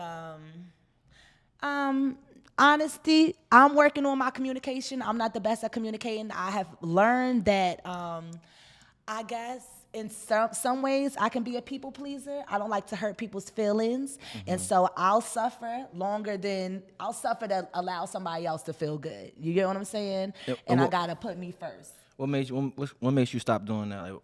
S1: honesty. I'm working on my communication. I'm not the best at communicating. I have learned that I guess in some ways I can be a people pleaser. I don't like to hurt people's feelings, and so I'll suffer to allow somebody else to feel good. You get what I'm saying?
S2: Yeah,
S1: And I
S2: well-
S1: gotta put me first.
S2: What makes you stop doing that? Like,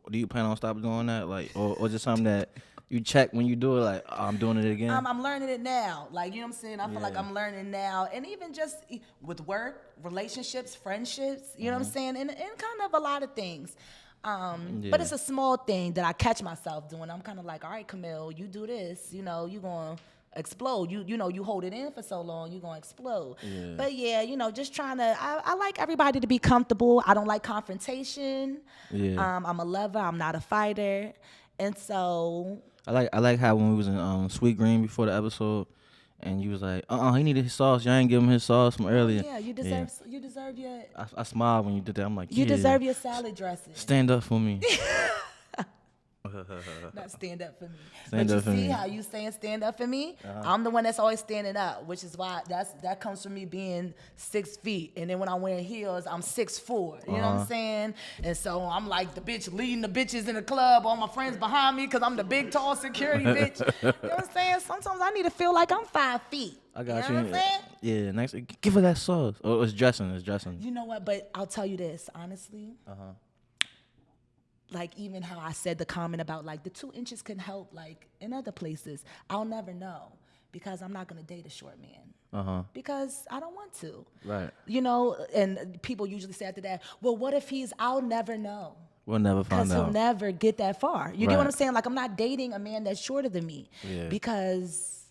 S2: do you plan on stop doing that? Like, or just something that you check when you do it? Like, I'm doing it again.
S1: I'm learning it now. Like, you know what I'm saying? I feel like
S2: Yeah.
S1: I'm learning now. And even just with work, relationships, friendships, you know what I'm saying? And kind of a lot of things. But it's a small thing that I catch myself doing. I'm kind of like, all right, Camille, you do this. You going to explode. You hold it in for so long, you're going to explode.
S2: Yeah.
S1: But yeah, just trying to, I like everybody to be comfortable. I don't like confrontation.
S2: Yeah.
S1: I'm a lover. I'm not a fighter. And so...
S2: I like how when we was in Sweet Green before the episode, and you was like, he needed his sauce. Y'all ain't give him his sauce from earlier.
S1: Yeah, you deserve your...
S2: I smiled when you did that. I'm like,
S1: You
S2: yeah,
S1: deserve your salad dressing.
S2: stand up for me.
S1: Not stand up for me.
S2: Stand
S1: but
S2: up for
S1: you see
S2: me.
S1: how you saying stand up for me? I'm the one that's always standing up, which is why that comes from me being 6 feet. And then when I'm wearing heels, I'm 6'4". You know what I'm saying? And so I'm like the bitch leading the bitches in the club, all my friends behind me because I'm the big, tall security bitch. You know what I'm saying? Sometimes I need to feel like I'm 5 feet.
S2: I got
S1: You know what I'm saying?
S2: Yeah, next, give her that sauce. Oh, it's dressing.
S1: You know what? But I'll tell you this, honestly. Like, even how I said the comment about, like, the 2 inches can help, like, in other places. I'll never know because I'm not going to date a short man. Because I don't want to.
S2: Right.
S1: And people usually say after that, well, what if I'll never know.
S2: We'll never find
S1: Because he'll
S2: out.
S1: never get that far. You get what
S2: Right.
S1: I'm saying? Like, I'm not dating a man that's shorter than me.
S2: Yeah.
S1: Because,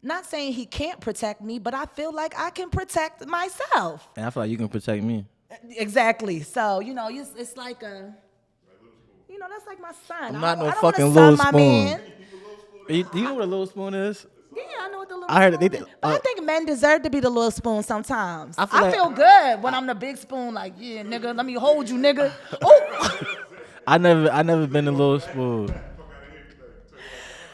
S1: not saying he can't protect me, but I feel like I can protect myself.
S2: And I feel like you can protect me.
S1: Exactly. So, it's like a... that's like my son.
S2: I'm not no
S1: I don't
S2: fucking
S1: wanna son
S2: little
S1: my
S2: spoon.
S1: man.
S2: Do you know what a little spoon is?
S1: Yeah, I know what the little
S2: I heard
S1: spoon
S2: they-
S1: is. But I think men deserve to be the little spoon sometimes.
S2: I
S1: I
S2: feel
S1: feel,
S2: like-
S1: good when I'm the big spoon, like, yeah, nigga, let me hold you, nigga. Oh,
S2: I never been the little spoon.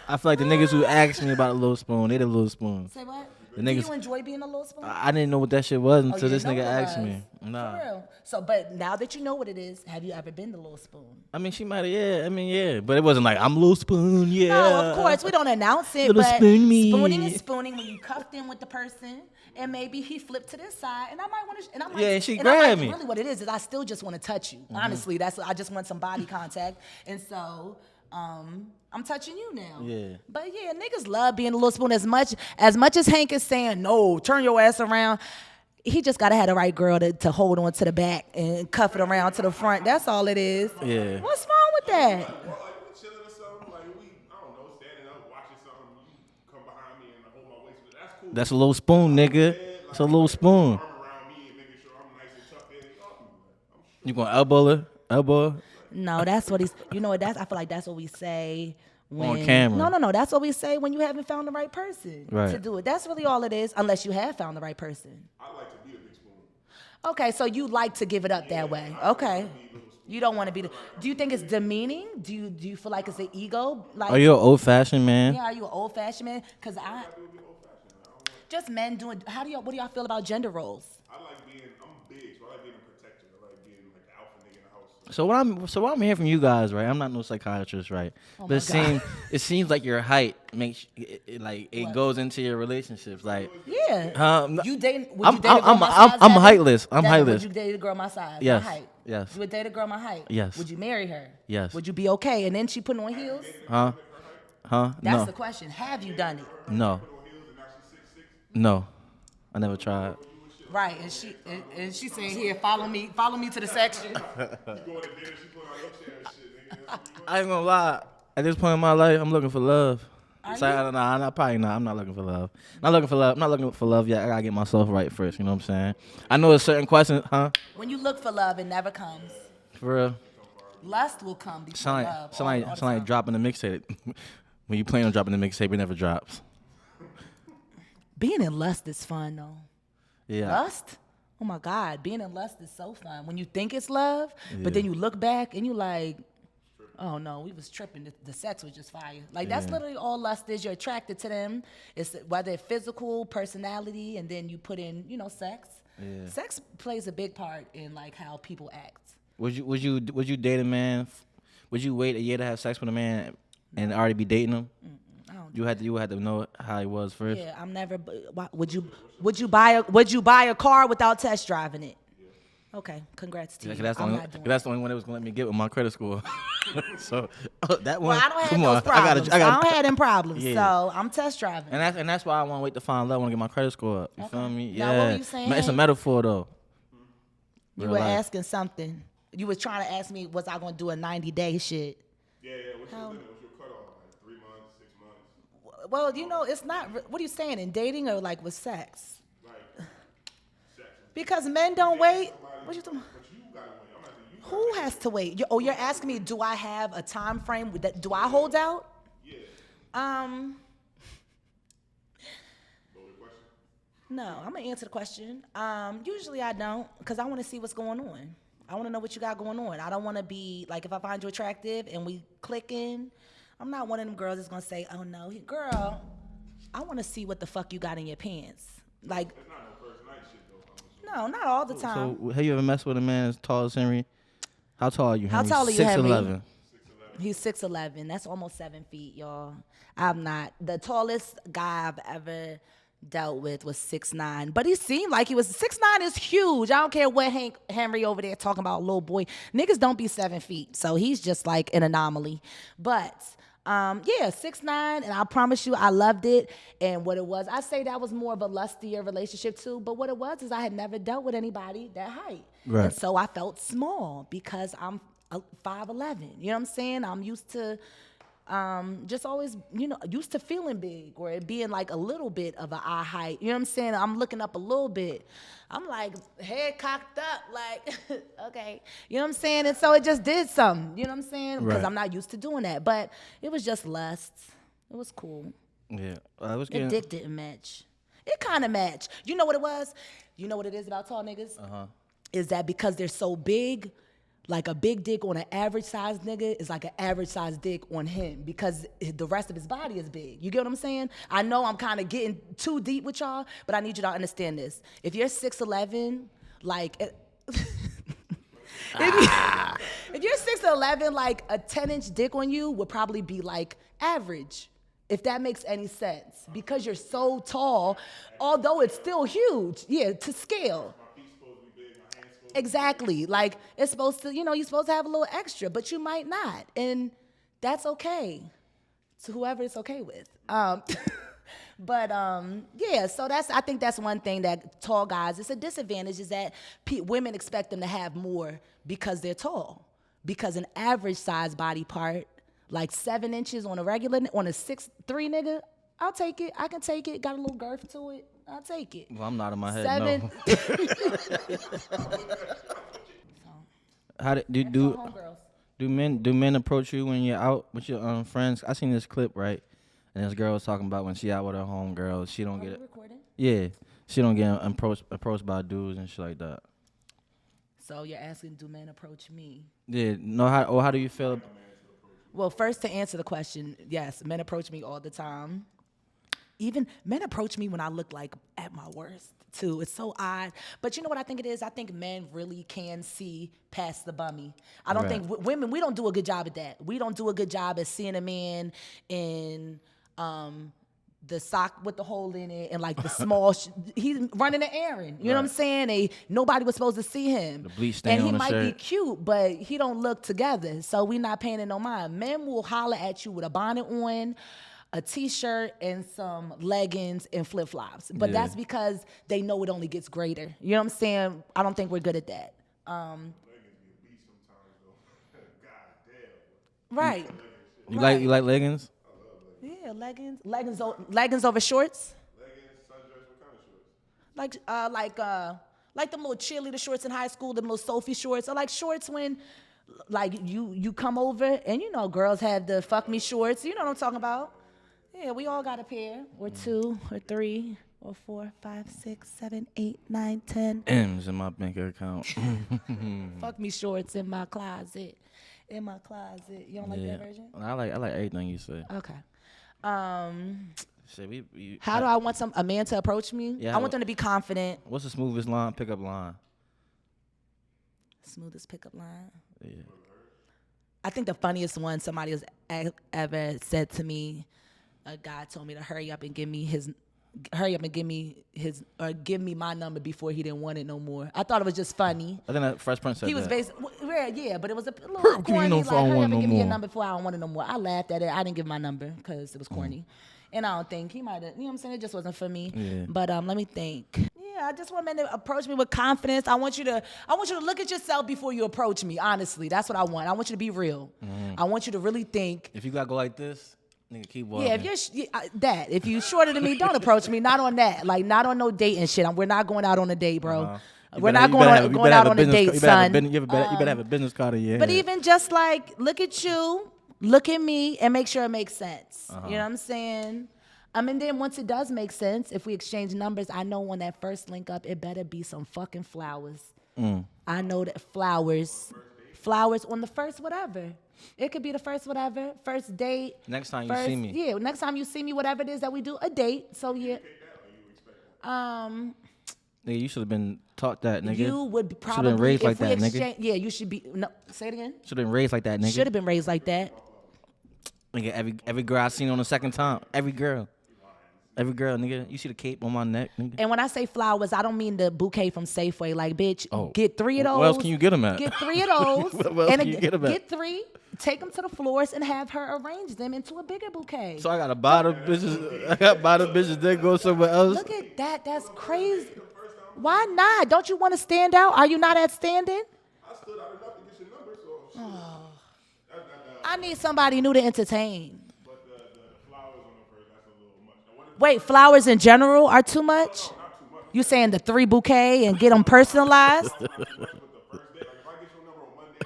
S2: I feel like the niggas who asked me about a little spoon, they the little spoon.
S1: say what?
S2: The
S1: Do
S2: niggas-
S1: you enjoy being a little spoon?
S2: I didn't know what that shit was
S1: Oh,
S2: until
S1: you
S2: this
S1: didn't know
S2: nigga
S1: what it
S2: asked
S1: was?
S2: me. Nah.
S1: For real. So, but now that you know what it is, have you ever been the little spoon?
S2: I mean, she might have, yeah. I mean, yeah. But it wasn't like, I'm little spoon, yeah.
S1: No, of course, we don't announce it,
S2: Little
S1: but
S2: spoon me.
S1: spooning is spooning when you cuffed in with the person, and maybe he flipped to this side, and I might want to, and I might,
S2: Yeah, and she
S1: I
S2: grabbed
S1: might-
S2: me.
S1: Really, what it is I still just want to touch you. Honestly, I just want some body contact, and so I'm touching you now.
S2: Yeah.
S1: But yeah, niggas love being a little spoon as much as Hank is saying, no, turn your ass around. he just gotta have the right girl to hold on to the back and cuff it around to the front. That's all it is.
S2: Yeah.
S1: What's wrong with that?
S3: Well, like we chilling or something, like I don't know, standing up, watching something. You come behind me and hold my waist. That's cool.
S2: That's a little spoon, nigga. It's a little spoon.
S3: Arm around me and making sure I'm nice and tucked in. I'm straight.
S2: You gonna elbow her? Elbow her?
S1: No, that's what he's. You know what? I feel like that's what we say when
S2: On camera.
S1: No. That's what we say when you haven't found the right person
S2: Right.
S1: to do it. That's really all it is, unless you have found the right person.
S3: I like to be a big spoon.
S1: Okay, so you like to give it up that way. Okay. You don't want to be the. Do you think it's demeaning? Do you feel like it's an ego? Like,
S2: Are you an old fashioned man?
S1: yeah, are you an old fashioned man? Cause I just men doing. What do y'all feel about gender roles?
S3: I like being. I'm big, so I like being a protector. I like being like the alpha nigga in the house.
S2: So what I'm hearing from you guys, right? I'm not no psychiatrist, right? But it seems like your height makes it goes into your relationships, like.
S1: Yeah. You dating? Would
S2: I'm
S1: you date a girl my size,
S2: I'm
S1: Devin?
S2: heightless. I'm
S1: Devin,
S2: heightless.
S1: Would you date a girl my size?
S2: Yes.
S1: My height?
S2: Yes.
S1: You would date a girl my height?
S2: Yes.
S1: Would you marry her?
S2: Yes.
S1: Would you be okay? And then she putting on heels?
S2: Huh?
S1: That's
S2: No.
S1: the question. Have you done it?
S2: No. No. I never tried.
S1: Right. And she saying, here, follow me to the section.
S3: You going to dinner, she put on your chair and shit, nigga. That's what you
S2: I ain't gonna lie. At this point in my life, I'm looking for love.
S1: Are
S2: So,
S1: you?
S2: probably not. I'm not looking for love. I'm not looking for love yet. I gotta get myself right first. You know what I'm saying? I know a certain question, huh?
S1: When you look for love, it never comes.
S2: For real.
S1: Lust will come before
S2: Sound
S1: love.
S2: like, sound like, sound like dropping the mixtape. When you plan on dropping the mixtape, it never drops.
S1: Being in lust is fun, though.
S2: Yeah.
S1: Lust? Oh, my God. Being in lust is so fun. When you think it's love, but then you look back and you like, oh, no, we was tripping. The sex was just fire. Like, that's literally all lust is. You're attracted to them. It's whether it's physical, personality, and then you put in, sex.
S2: Yeah.
S1: Sex plays a big part in, like, how people act.
S2: Would you date a man? Would you wait a year to have sex with a man and already be dating him?
S1: I don't
S2: You would have to know how he was first.
S1: Yeah, I'm never. Would you buy a car without test driving it? Okay, congrats to
S2: Yeah,
S1: you.
S2: 'cause
S1: I'm not doing
S2: that's the only one that was gonna let me get with my credit score. So that one.
S1: Well, I don't have
S2: come
S1: those
S2: on,
S1: problems. I
S2: I
S1: don't have them problems,
S2: Yeah.
S1: so I'm test driving.
S2: And that's why I want to wait to find love. I want to get my credit score up. You feel me?
S1: Now,
S2: Yeah.
S1: what were you saying,
S2: It's a
S1: Hank?
S2: metaphor though.
S1: You
S2: Real
S1: were
S2: life.
S1: asking something. You was trying to ask me, was I gonna do a 90-day shit?
S3: Yeah, what's your limit? What's your cutoff? Like 3 months, 6 months?
S1: Well, it's not. What are you saying in dating or like with sex?
S3: Like, sex.
S1: Because men don't wait. What you talking?
S3: But you gotta wait. I'm asking you.
S1: Who has to wait? You're asking me, do I have a time frame? Do I hold out?
S3: Yeah. Loaded question.
S1: No, I'm gonna answer the question. Usually I don't, because I want to see what's going on. I want to know what you got going on. I don't want to be like, if I find you attractive and we clicking, I'm not one of them girls that's gonna say, oh no, girl, I want to see what the fuck you got in your pants. Like,
S3: That's not no first night shit though. I'm
S1: no, not all the time.
S2: So have you ever messed with a man as tall as Henry? How tall are you,
S1: How
S2: Henry?
S1: tall are you, Henry?
S2: 6'11".
S1: He's 6'11". That's almost 7 feet, y'all. I'm not. The tallest guy I've ever dealt with was 6'9", but he seemed like he was 6'9" is huge. I don't care what Henry over there talking about, little boy. Niggas don't be 7 feet, so he's just like an anomaly. But yeah, 6'9", and I promise you, I loved it. And what it was, I say that was more of a lustier relationship too. But what it was is I had never dealt with anybody that height,
S2: Right.
S1: and so I felt small because I'm 5'11". You know what I'm saying? I'm used to. Just always, used to feeling big or it being like a little bit of an eye height. You know what I'm saying? I'm looking up a little bit. I'm like head cocked up, like, okay. You know what I'm saying? And so it just did something. You know what I'm saying? Because
S2: Right.
S1: I'm not used to doing that. But it was just lust. It was cool.
S2: Yeah, I was
S1: The
S2: getting.
S1: dick didn't match. It kind of matched. You know what it was? You know what it is about tall niggas? Is that because they're so big, like a big dick on an average sized nigga is like an average sized dick on him because the rest of his body is big. You get what I'm saying? I know I'm kind of getting too deep with y'all, but I need you to understand this. If you're 6'11", like, if you're 6'11", like a 10-inch dick on you would probably be like average, if that makes any sense. Because you're so tall, although it's still huge, yeah, to scale. Exactly. Like, it's supposed to, you're supposed to have a little extra, but you might not. And that's okay to whoever it's okay with. But yeah, so I think that's one thing that tall guys, it's a disadvantage is that women expect them to have more because they're tall. Because an average size body part, like 7 inches on a 6'3" nigga, I'll take it. I can take it. Got a little girth to it. I'll take it.
S2: Well, I'm nodding my head.
S1: 7.
S2: No. How do men approach you when you're out with your friends? I seen this clip, right? And this girl was talking about when she out with her homegirls, she don't get it.
S1: Recording?
S2: Yeah, she don't get approached by dudes and shit like that.
S1: So you're asking, do men approach me?
S2: Yeah, no. How do you feel?
S1: Well, first to answer the question, yes, men approach me all the time. Even men approach me when I look like at my worst too. It's so odd. But you know what I think it is? I think men really can see past the bummy. I don't think women, we don't do a good job at that. We don't do a good job at seeing a man in the sock with the hole in it and like the small, he's running an errand. You know what I'm saying? Nobody was supposed to see him.
S2: The bleach stain
S1: and he
S2: on the
S1: might
S2: shirt.
S1: be cute, but he don't look together. So we not paying it no mind. Men will holler at you with a bonnet on, a t-shirt, and some leggings and flip-flops. But that's because they know it only gets greater. You know what I'm saying? I don't think we're good at that.
S3: Leggings be a beast sometimes though. God damn.
S1: Right.
S2: You like leggings?
S1: Yeah, leggings over shorts.
S3: Leggings, sundress, what kind of shorts?
S1: Like them little cheerleader shorts in high school, them little Sophie shorts, or like shorts when, like you come over and you know girls have the fuck me shorts. You know what I'm talking about? Yeah, we all got a pair, or 2, or 3, or 4, 5, 6, 7, 8, 9, 10.
S2: M's in my bank account.
S1: Fuck me shorts in my closet. In my closet. You don't like that version?
S2: I like everything you say.
S1: Okay.
S2: Shit,
S1: How do I want a man to approach me?
S2: Yeah,
S1: I want them to be confident.
S2: What's the smoothest pickup line?
S1: Smoothest pickup line.
S2: Yeah.
S1: I think the funniest one somebody has ever said to me, a guy told me to hurry up and give me my number before he didn't want it no more. I thought it was just funny.
S2: I think that Fresh Prince said
S1: He was
S2: that.
S1: basically, yeah, but it was a little corny. Like, hurry up and give me your number before I don't want it no more. I laughed at it. I didn't give my number because it was corny. And I don't think he might have, you know what I'm saying? It just wasn't for me.
S2: Yeah.
S1: But let me think. Yeah, I just want men to approach me with confidence. I want you to look at yourself before you approach me, honestly. That's what I want. I want you to be real. I want you to really think.
S2: If you gotta go like this, nigga, keep walking.
S1: Yeah, if you shorter than me, don't approach me. Not on that. Like, not on no dating shit. We're not going out on a date, bro. We're not going out on a date, son.
S2: You better have a business card in your head.
S1: But even just like, look at you, look at me, and make sure it makes sense. You know what I'm saying? And then once it does make sense, if we exchange numbers, I know on that first link up, it better be some fucking flowers. I know that flowers on the first whatever. It could be the first whatever, first date.
S2: Next time you see me.
S1: Yeah, next time you see me, whatever it is that we do, a date. So yeah.
S2: Nigga, you should have been taught that, nigga.
S1: You would probably
S2: should have been raised like that, nigga.
S1: Yeah, you should be. No, say it again.
S2: Should have been raised like that, nigga.
S1: Should have been raised like that.
S2: Nigga, every girl I seen on the second time, every girl, nigga. You see the cape on my neck, nigga.
S1: And when I say flowers, I don't mean the bouquet from Safeway. Like, bitch, get 3 of those.
S2: Where else can you get them at?
S1: Get 3 of those.
S2: Where else can you get them at?
S1: Get 3. Take them to the floors and have her arrange them into a bigger bouquet.
S2: So I gotta buy the bitches. I gotta buy the bitches. Then go somewhere else.
S1: Look at that. That's crazy. Why not? Don't you want to stand out? Are you not at standing?
S3: I stood out enough to get your number, so
S1: I need somebody new to entertain.
S3: But the flowers on the first, that's a little much. Now, what if
S1: Wait, flowers in general are too much? You saying the 3 bouquet and get them personalized?
S3: with the first date, like if I get your number on Monday,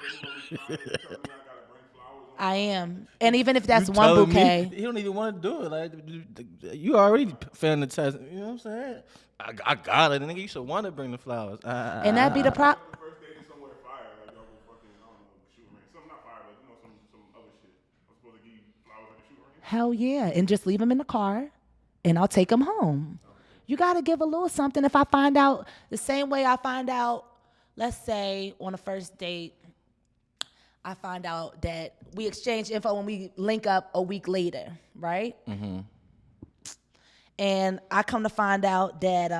S3: you telling me I gotta bring flowers on
S1: I am. And even if that's
S2: You
S1: one
S2: telling
S1: bouquet.
S2: Me, he don't even want to do it. Like you already failing the test. You know what I'm saying? I got it, nigga. You should want to bring the flowers.
S1: And that'd be the problem.
S3: the first date is somewhere fire, like y'all go fucking, I don't know, shooting range. Something not fire, but you know, some other shit. I'm supposed to give you flowers at the shooting range?
S1: Hell yeah. And just leave them in the car and I'll take them home. You got to give a little something. If I find out the same way I find out, let's say on a first date, I find out that we exchange info when we link up a week later, right? Mm-hmm. And I come to find out that,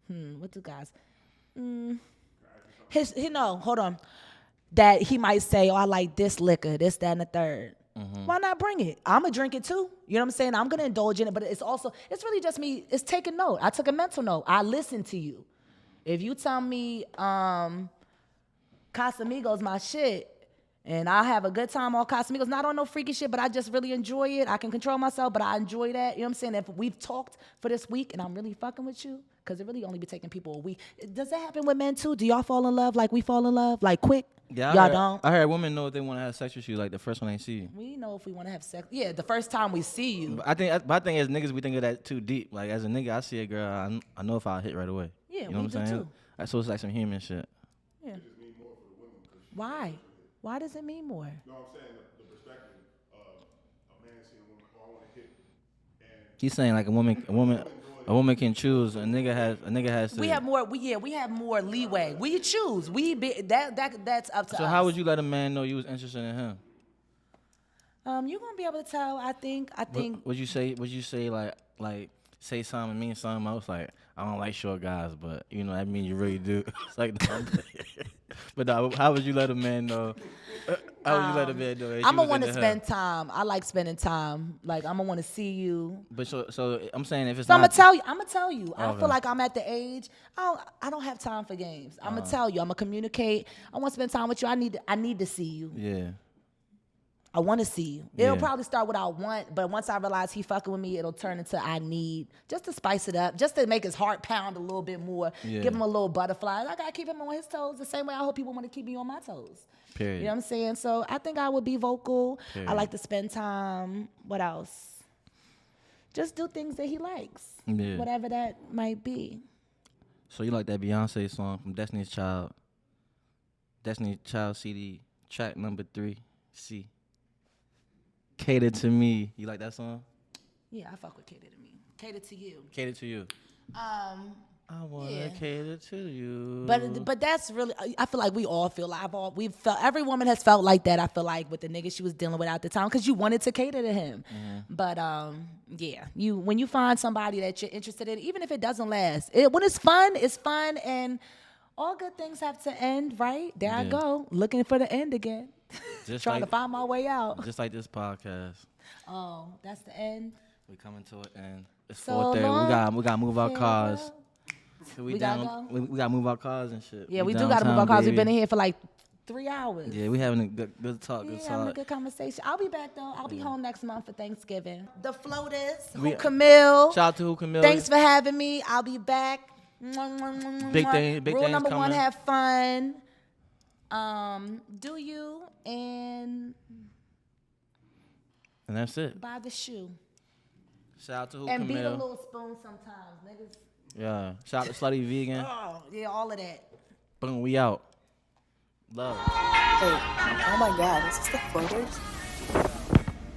S1: what do guys? Hold on. That he might say, oh, I like this liquor, this, that, and the third. Why not bring it? I'm going to drink it too. You know what I'm saying? I'm going to indulge in it, but it's really just me. It's taking note. I took a mental note. I listened to you. If you tell me Casamigos my shit, and I have a good time on Casamigos, not on no freaky shit, but I just really enjoy it. I can control myself, but I enjoy that. You know what I'm saying? If we've talked for this week and I'm really fucking with you, because it really only be taking people a week. Does that happen with men too? Do y'all fall in love like we fall in love? Like quick?
S2: Yeah,
S1: Y'all don't?
S2: I heard women know if they want to have sex with you, like the first one they see you.
S1: We know if we want to have sex. Yeah, the first time we see you.
S2: But I think as niggas, we think of that too deep. Like as a nigga, I see a girl, I know if I'll hit right away.
S1: Yeah,
S2: you know
S1: we
S2: what I'm
S1: do
S2: saying?
S1: too.
S2: So it's like some human shit.
S1: Yeah. Why? Why does it mean more?
S3: No, I'm saying the perspective of a man seeing a woman, oh, I want to hit, and
S2: He's saying like a woman can choose. A nigga has to.
S1: We have more. We have more leeway. We choose. That's up to us.
S2: So how would you let a man know you was interested in him?
S1: You're gonna be able to tell. I think.
S2: Would you say like say something mean something else like I don't like short guys, but you know that mean you really do. It's like but no, how would you let a man know? How would you let a man know?
S1: I'm gonna want to spend time. I like spending time. Like I'm gonna want to see you.
S2: But so I'm saying if it's
S1: So
S2: not.
S1: I'm gonna tell you. I
S2: Okay.
S1: feel like I'm at the age. I don't have time for games. I'm gonna tell you. I'm gonna communicate. I want to spend time with you. I need to see you.
S2: Yeah.
S1: I want to see you. It'll
S2: Yeah.
S1: probably start with I want, but once I realize he fucking with me, it'll turn into I need, just to spice it up, just to make his heart pound a little bit more,
S2: Yeah.
S1: give him a little butterfly. I gotta keep him on his toes the same way I hope people want to keep me on my toes.
S2: Period.
S1: You know what I'm saying? So I think I would be vocal.
S2: Period.
S1: I like to spend time. What else? Just do things that he likes,
S2: Yeah.
S1: whatever that might be.
S2: So you like that Beyonce song from Destiny's Child CD, track number 3, C. Cater to Me. You like that song?
S1: Yeah, I fuck with cater to me. Cater to you.
S2: Cater to you. I wanna
S1: Yeah.
S2: cater to you.
S1: But that's really, I feel like we all feel like we've felt, every woman has felt like that. I feel like with the nigga she was dealing with at the time, because you wanted to cater to him. But yeah, when you find somebody that you're interested in, even if it doesn't last, when it's fun, and all good things have to end, right? There I
S2: Yeah.
S1: go, looking for the end again,
S2: Just
S1: trying
S2: like,
S1: to find my way out.
S2: just like this podcast.
S1: Oh, that's the end.
S2: We coming to an end. It's
S1: So
S2: 4:30.
S1: long.
S2: We gotta move our cars.
S1: Farewell.
S2: So
S1: We gotta
S2: we gotta move our cars and shit.
S1: Yeah, we do gotta move our
S2: downtown,
S1: cars. We've
S2: baby.
S1: been in here for like 3 hours.
S2: Yeah, we having a good talk.
S1: Yeah,
S2: Good
S1: having a
S2: talk.
S1: good conversation. I'll be back though. I'll be home next month for Thanksgiving. The floaters,
S2: We-
S1: WhoCamille.
S2: Shout out to WhoCamille.
S1: Thanks for having me. I'll be back.
S2: Big
S1: Rule
S2: things
S1: number one:
S2: coming.
S1: have fun. Do you and
S2: And that's it.
S1: buy the shoe
S2: Shout out to
S1: and beat a
S2: WhoCamille.
S1: little spoon sometimes, niggas.
S2: Yeah. Shout out to Slutty Vegan.
S1: Oh yeah, all of that.
S2: Boom, we out. Love.
S4: Wait, oh my god, is this the floaters?